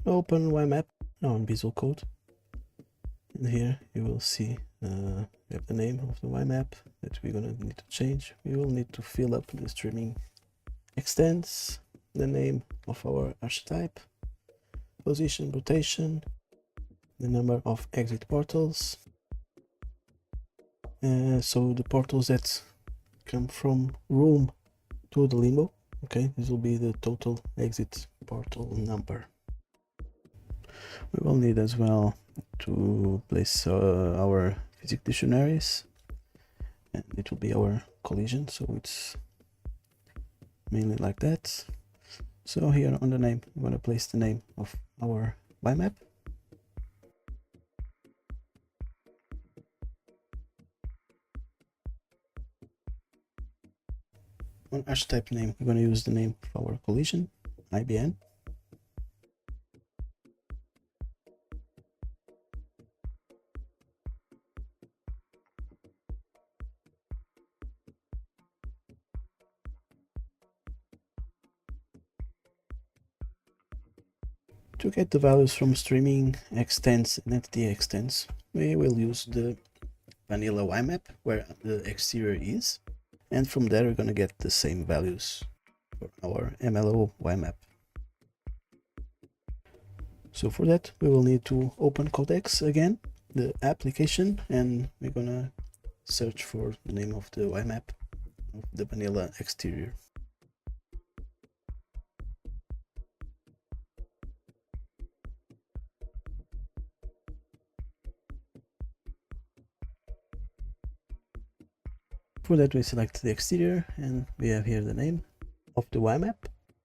Open Ymap on Visual Code, and here you will see we have the name of the Ymap that we're gonna need to change. We will need to fill up the streaming extents, the name of our archetype, position, rotation, the number of exit portals. So the portals that come from room to the limbo, okay, this will be the total exit portal number. We will need as well to place our physics dictionaries, and it will be our collision, so it's mainly like that. So here on the name, we're going to place the name of our Ymap. On archetype name, we're going to use the name of our collision, IBN. To get the values from streaming extents and entity extents, we will use the vanilla Ymap where the exterior is, and from there we're going to get the same values for our MLO Ymap. So for that we will need to open Codex again, the application, and we're going to search for the name of the Ymap of the vanilla exterior. For that we select the exterior and we have here the name of the Ymap.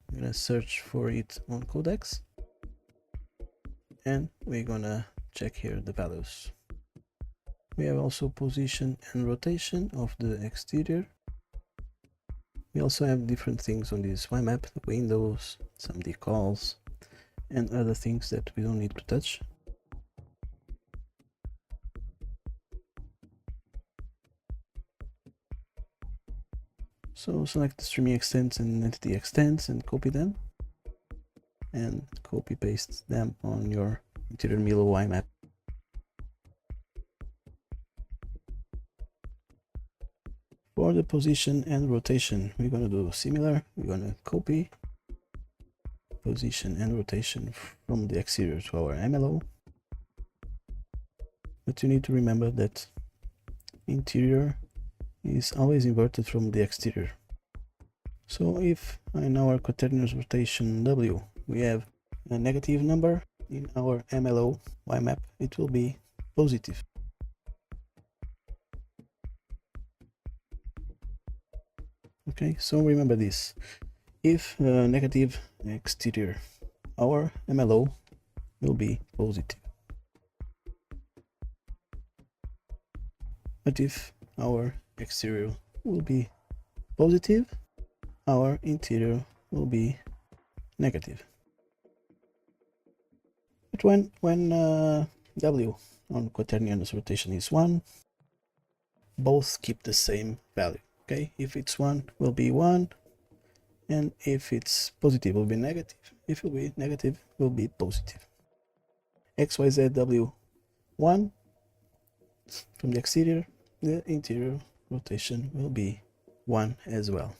I'm gonna search for it on Codex and we're gonna check here the values. We have also position and rotation of the exterior. We also have different things on this Ymap, the windows, some decals and other things that we don't need to touch. So select the streaming extents and entity extents and copy them, and copy paste them on your interior MLO Ymap. For the position and rotation, we're going to do similar. We're going to copy position and rotation from the exterior to our MLO. But you need to remember that interior is always inverted from the exterior. So if in our quaternions rotation W we have a negative number, in our MLO Ymap it will be positive. Okay, so remember this. If negative exterior, our MLO will be positive. But if our exterior will be positive, our interior will be negative. But when W on quaternions rotation is 1, both keep the same value. Okay, if it's 1 will be 1, and if it's positive will be negative. If it will be negative will be positive. XYZ W1 from the exterior, the interior rotation will be 1 as well.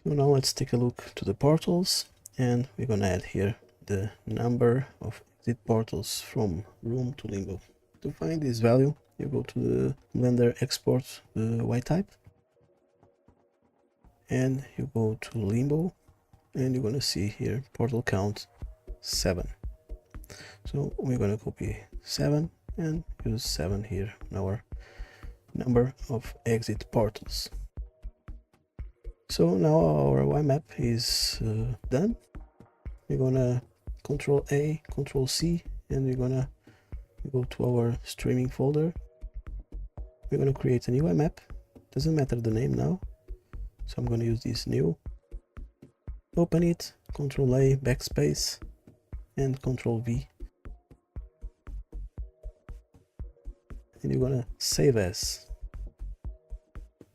So now let's take a look to the portals, and we're gonna add here the number of exit portals from room to limbo. To find this value, you go to the Blender export Ytype, and you go to limbo, and you're gonna see here portal count 7. So we're gonna copy 7 and use 7 here in our number of exit portals. So now our Ymap is done. We're gonna Control A, Control C, and we're gonna go to our streaming folder. We're gonna create a new Ymap. Doesn't matter the name now. So I'm gonna use this new. Open it, Control A, backspace, and Control V. And you're gonna save as.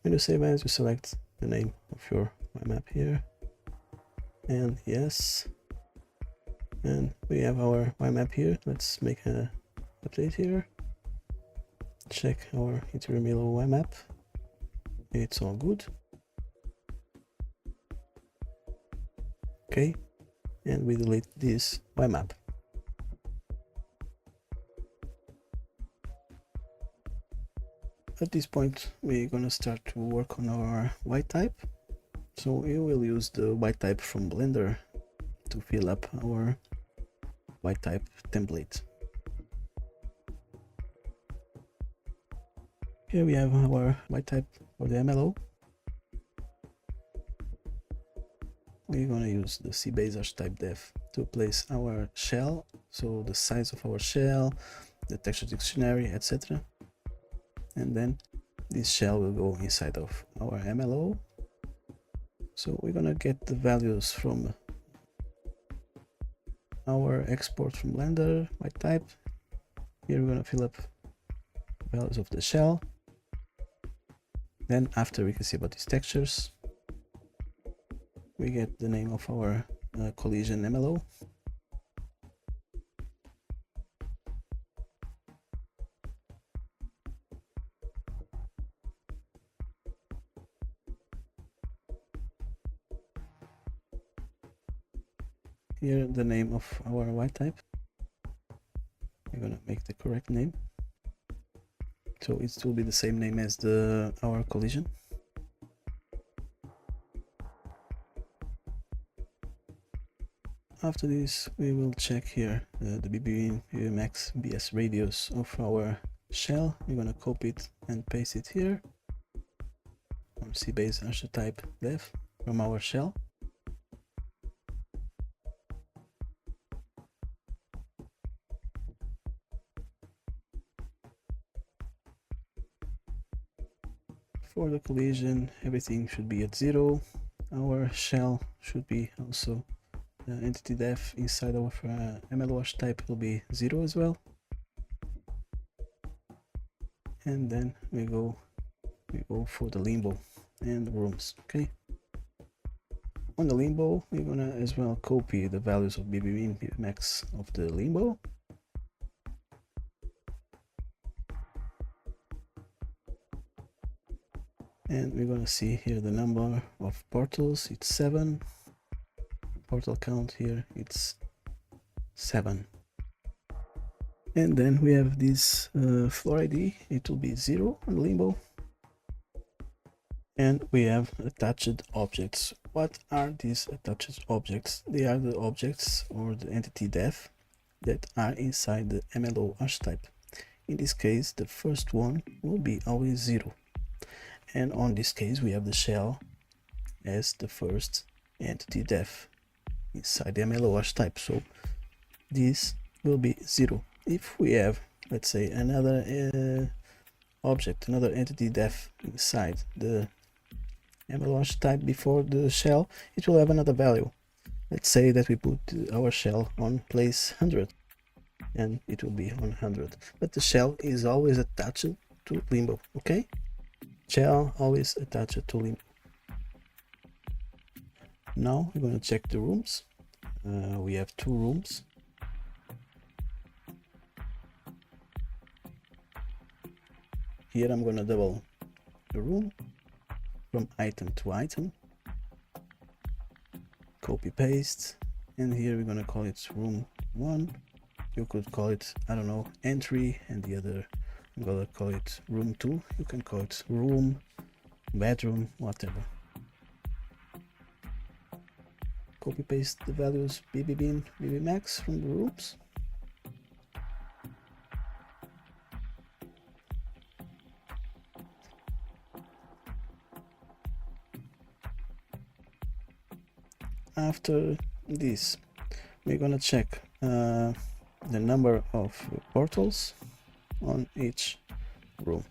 When you save as, you select the name of your Ymap here, and yes, and we have our Ymap here. Let's make a update here. Check our MLO Ymap. It's all good. Okay, and we delete this Ymap. At this point, we're gonna start to work on our Ytype. So we will use the Ytype from Blender to fill up our Ytype template. Here we have our Ytype for the MLO. We're gonna use the C-base archetype def to place our shell, so the size of our shell, the texture dictionary, etc. And then this shell will go inside of our MLO. So we're gonna get the values from our export from Blender, Ytype. Here we're gonna fill up values of the shell. Then after we can see about these textures, we get the name of our collision MLO. Here the name of our Ytype. We're gonna make the correct name, so it will be the same name as our collision. After this, we will check here the BB max BS radius of our shell. We're gonna copy it and paste it here from C-base archetype def from our shell. For the collision, everything should be at 0. Our shell should be also entity def inside of MLO archetype will be 0 as well. And then we go for the limbo and rooms. Okay. On the limbo, we're gonna as well copy the values of BB-min, BB-max of the limbo. And we're gonna see here the number of portals, it's 7. Portal count here, it's 7. And then we have this floor ID, it will be 0 on limbo. And we have attached objects. What are these attached objects? They are the objects or the entity def that are inside the MLO archetype. In this case, the first one will be always 0. And on this case, we have the shell as the first entity def inside the MLO archetype. So this will be 0. If we have, let's say, another object, another entity def inside the MLO archetype before the shell, it will have another value. Let's say that we put our shell on place 100, and it will be on 100. But the shell is always attached to limbo. Okay, shell always attached to limbo. Now we're going to check the rooms. We have 2 rooms. Here I'm going to double the room from item to item, copy paste, and here we're going to call it room 1. You could call it, I don't know, entry, and the other I'm going to call it room 2. You can call it room, bedroom, whatever. Copy paste the values BB-min, BB-max from the rooms. after this, we're gonna check the number of portals on each room.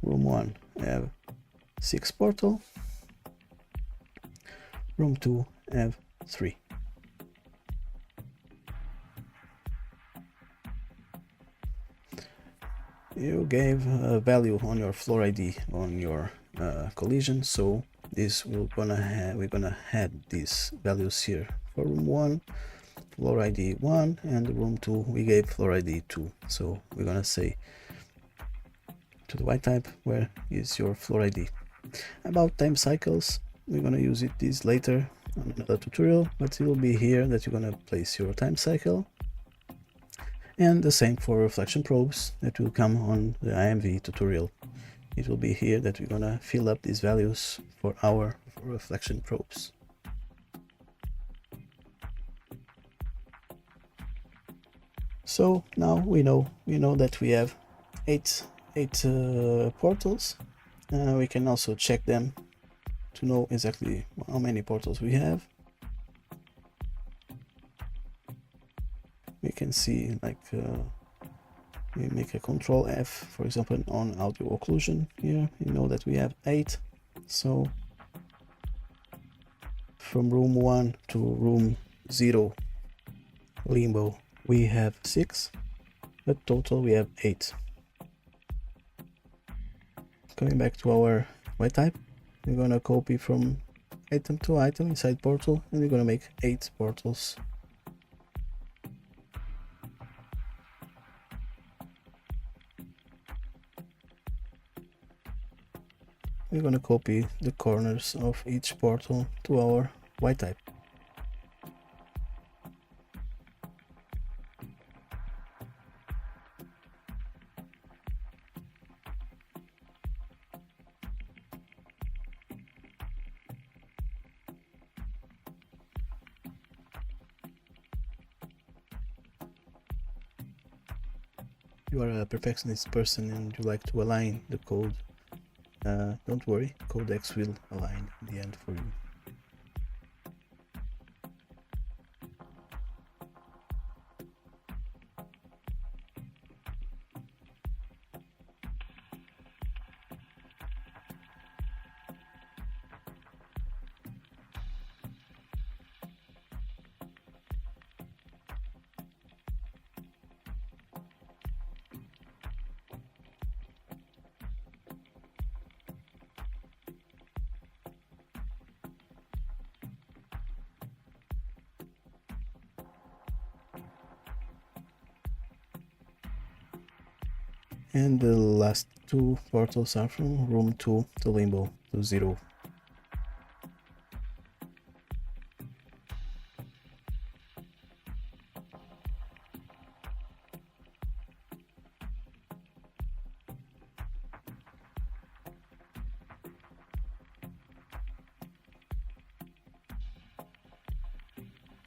Room 1 have 6 portal, room 2 have 3. You gave a value on your floor ID on your collision, so this we're gonna add these values here. For room 1, floor ID 1, and room 2 we gave floor ID 2. So we're gonna say to the Ytype, where is your floor ID? About time cycles, we're gonna use this later on another tutorial, but it will be here that you're gonna place your time cycle. And the same for reflection probes that will come on the IMV tutorial. It will be here that we're gonna fill up these values for our reflection probes. So now we know that we have eight portals. We can also check them to know exactly how many portals we have. We can see, like, we make a Control F, for example, on audio occlusion. Here you know that we have 8. So from room 1 to room 0 limbo we have 6, but total we have 8. Coming back to our Ytype, we're gonna copy from item to item inside portal, and we're gonna make 8 portals. We're gonna copy the corners of each portal to our Ytype. You are a perfectionist person and you like to align the code. Don't worry, Codex will align in the end for you. And the last 2 portals are from room 2 to limbo to 0.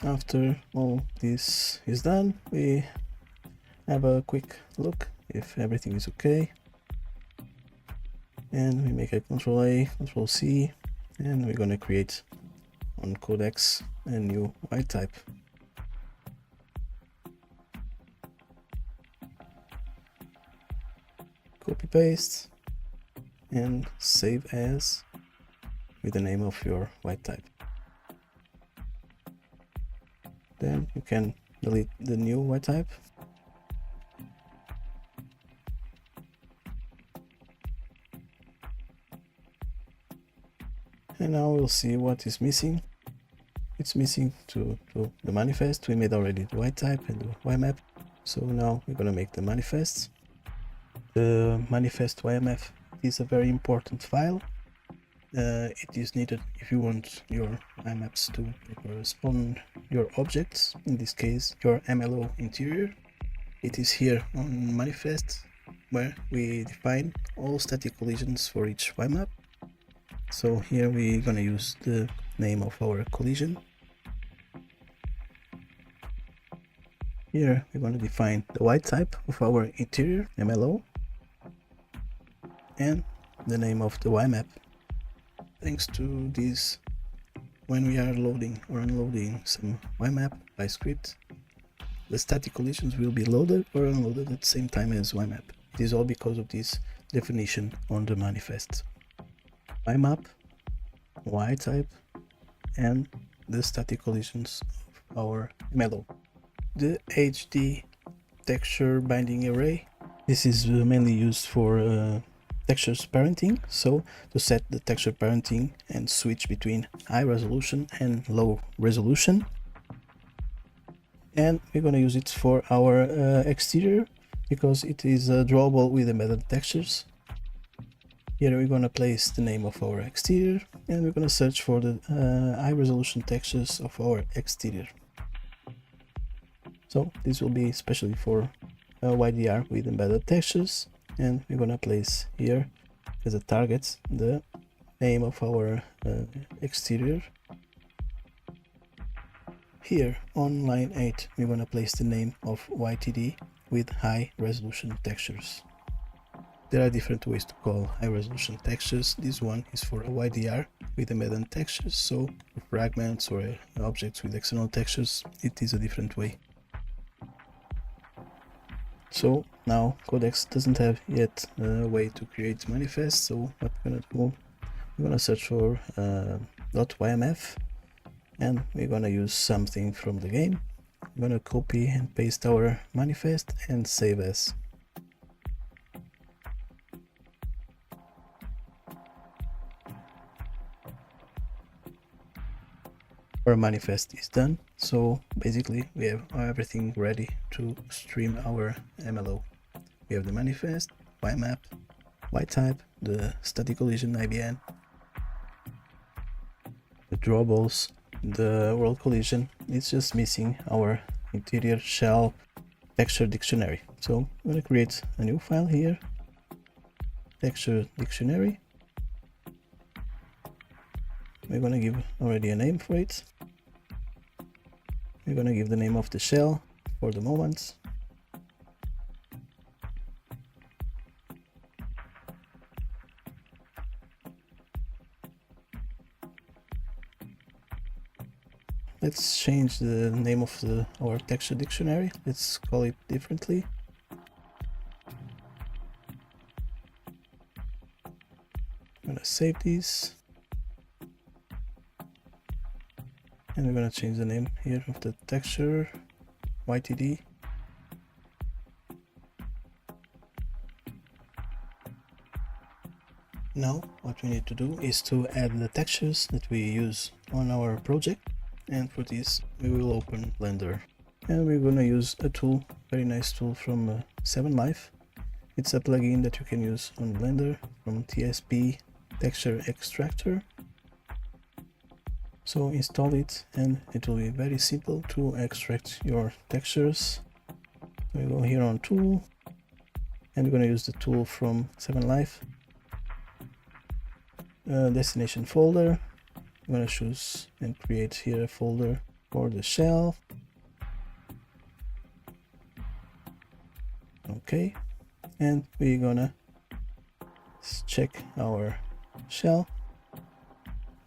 After all this is done, we have a quick look if everything is okay, and we make a Control A, Control C, and we're gonna create on Codex a new Ytype. Copy paste and save as with the name of your Ytype. Then you can delete the new Ytype. And now we'll see what is missing. It's missing to the manifest. We made already the Ytype and the Ymap. So now we're gonna make the manifests. The manifest Ymap is a very important file. It is needed if you want your Ymaps to correspond your objects, in this case your MLO interior. It is here on manifest where we define all static collisions for each Ymap. So here we're gonna use the name of our collision. Here we're gonna define the Ytype of our interior MLO and the name of the Ymap. thanks to this, when we are loading or unloading some Ymap by script, the static collisions will be loaded or unloaded at the same time as Ymap. It is all because of this definition on the manifest. Ymap, Ytype, and the static collisions of our MLO. The HD texture binding array. This is mainly used for textures parenting, so to set the texture parenting and switch between high resolution and low resolution. And we're going to use it for our exterior because it is drawable with embedded textures. Here we're going to place the name of our exterior and we're going to search for the high resolution textures of our exterior. So this will be especially for YDR with embedded textures, and we're going to place here as a target the name of our exterior. Here on line 8 we're going to place the name of YTD with high resolution textures. There are different ways to call high resolution textures. This one is for a YDR with embedded textures, so for fragments or objects with external textures it is a different way. So now Codex doesn't have yet a way to create manifest, so what we're gonna do, we're gonna search for .ymf, and we're gonna use something from the game. I'm gonna copy and paste our manifest and save as. Our manifest is done, so basically we have everything ready to stream our MLO. We have the manifest, Ymap, Ytype, the static collision IBN, the drawables, the world collision. It's just missing our interior shell texture dictionary. So I'm going to create a new file here, texture dictionary. We're going to give already a name for it. We're going to give the name of the shell for the moment. Let's change the name of our texture dictionary. Let's call it differently. I'm going to save this. And we're going to change the name here of the texture, YTD. Now what we need to do is to add the textures that we use on our project, and for this we will open Blender and we're going to use a tool, very nice tool from 7Life. It's a plugin that you can use on Blender from TSP Texture Extractor. So install it and it will be very simple to extract your textures. We go here on tool and we're going to use the tool from 7Life. Destination folder. I'm going to choose and create here a folder for the shell. Okay, and we're gonna check our shell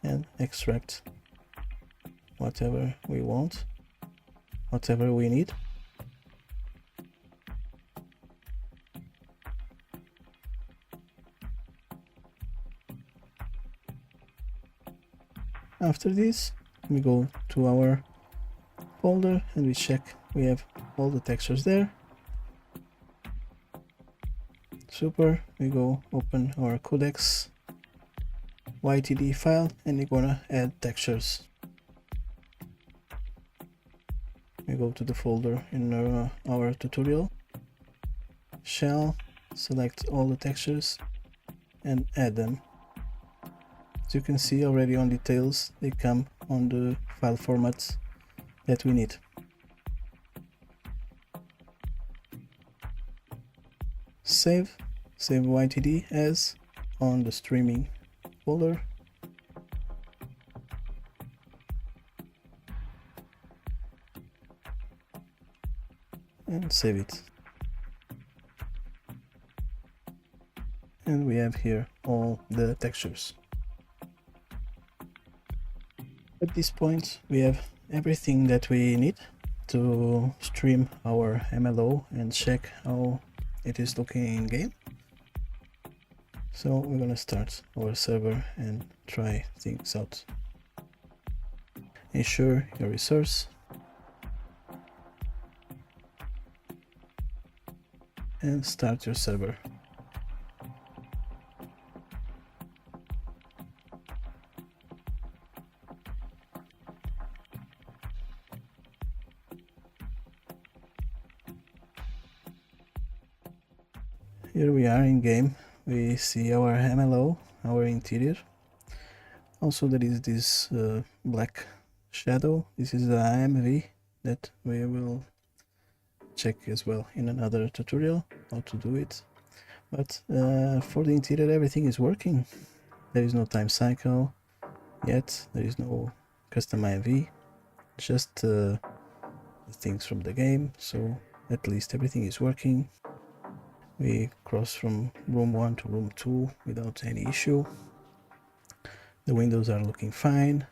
and extract whatever we want, whatever we need. After this, we go to our folder and we check we have all the textures there. Super, we go open our codex YTD file and we're gonna add textures. We go to the folder in our tutorial, shell, select all the textures and add them. As you can see already on details, they come on the file formats that we need. Save YTD as on the streaming folder. And save it. And we have here all the textures. At this point we have everything that we need to stream our MLO and check how it is looking in game. So we're gonna start our server and try things out. Ensure your resource and start your server. Here we are in game. We see our MLO, our interior. Also there is this black shadow. This is the IMV that we will check as well in another tutorial how to do it. But for the interior everything is working. There is no time cycle yet, there is no custom IMV, just the things from the game, so at least everything is working. We cross from room 1 to room 2 without any issue. The windows are looking fine,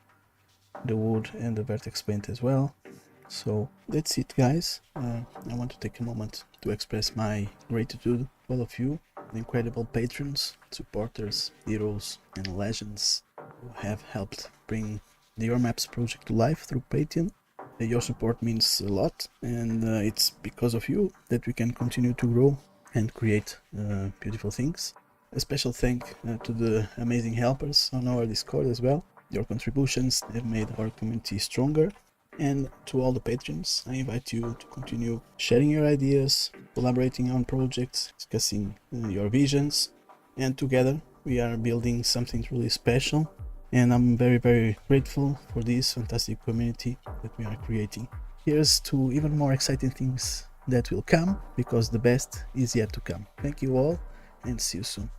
the wood and the vertex paint as well. So that's it, guys. I want to take a moment to express my gratitude to all of you, the incredible patrons, supporters, heroes and legends who have helped bring the YourMAPS project to life through Patreon. Your support means a lot, and it's because of you that we can continue to grow and create beautiful things. A special thank to the amazing helpers on our Discord as well. Your contributions have made our community stronger. And to all the patrons, I invite you to continue sharing your ideas, collaborating on projects, discussing your visions, and together we are building something truly special. And I'm very grateful for this fantastic community that we are creating. Here's to even more exciting things that will come, because the best is yet to come. Thank you all and see you soon.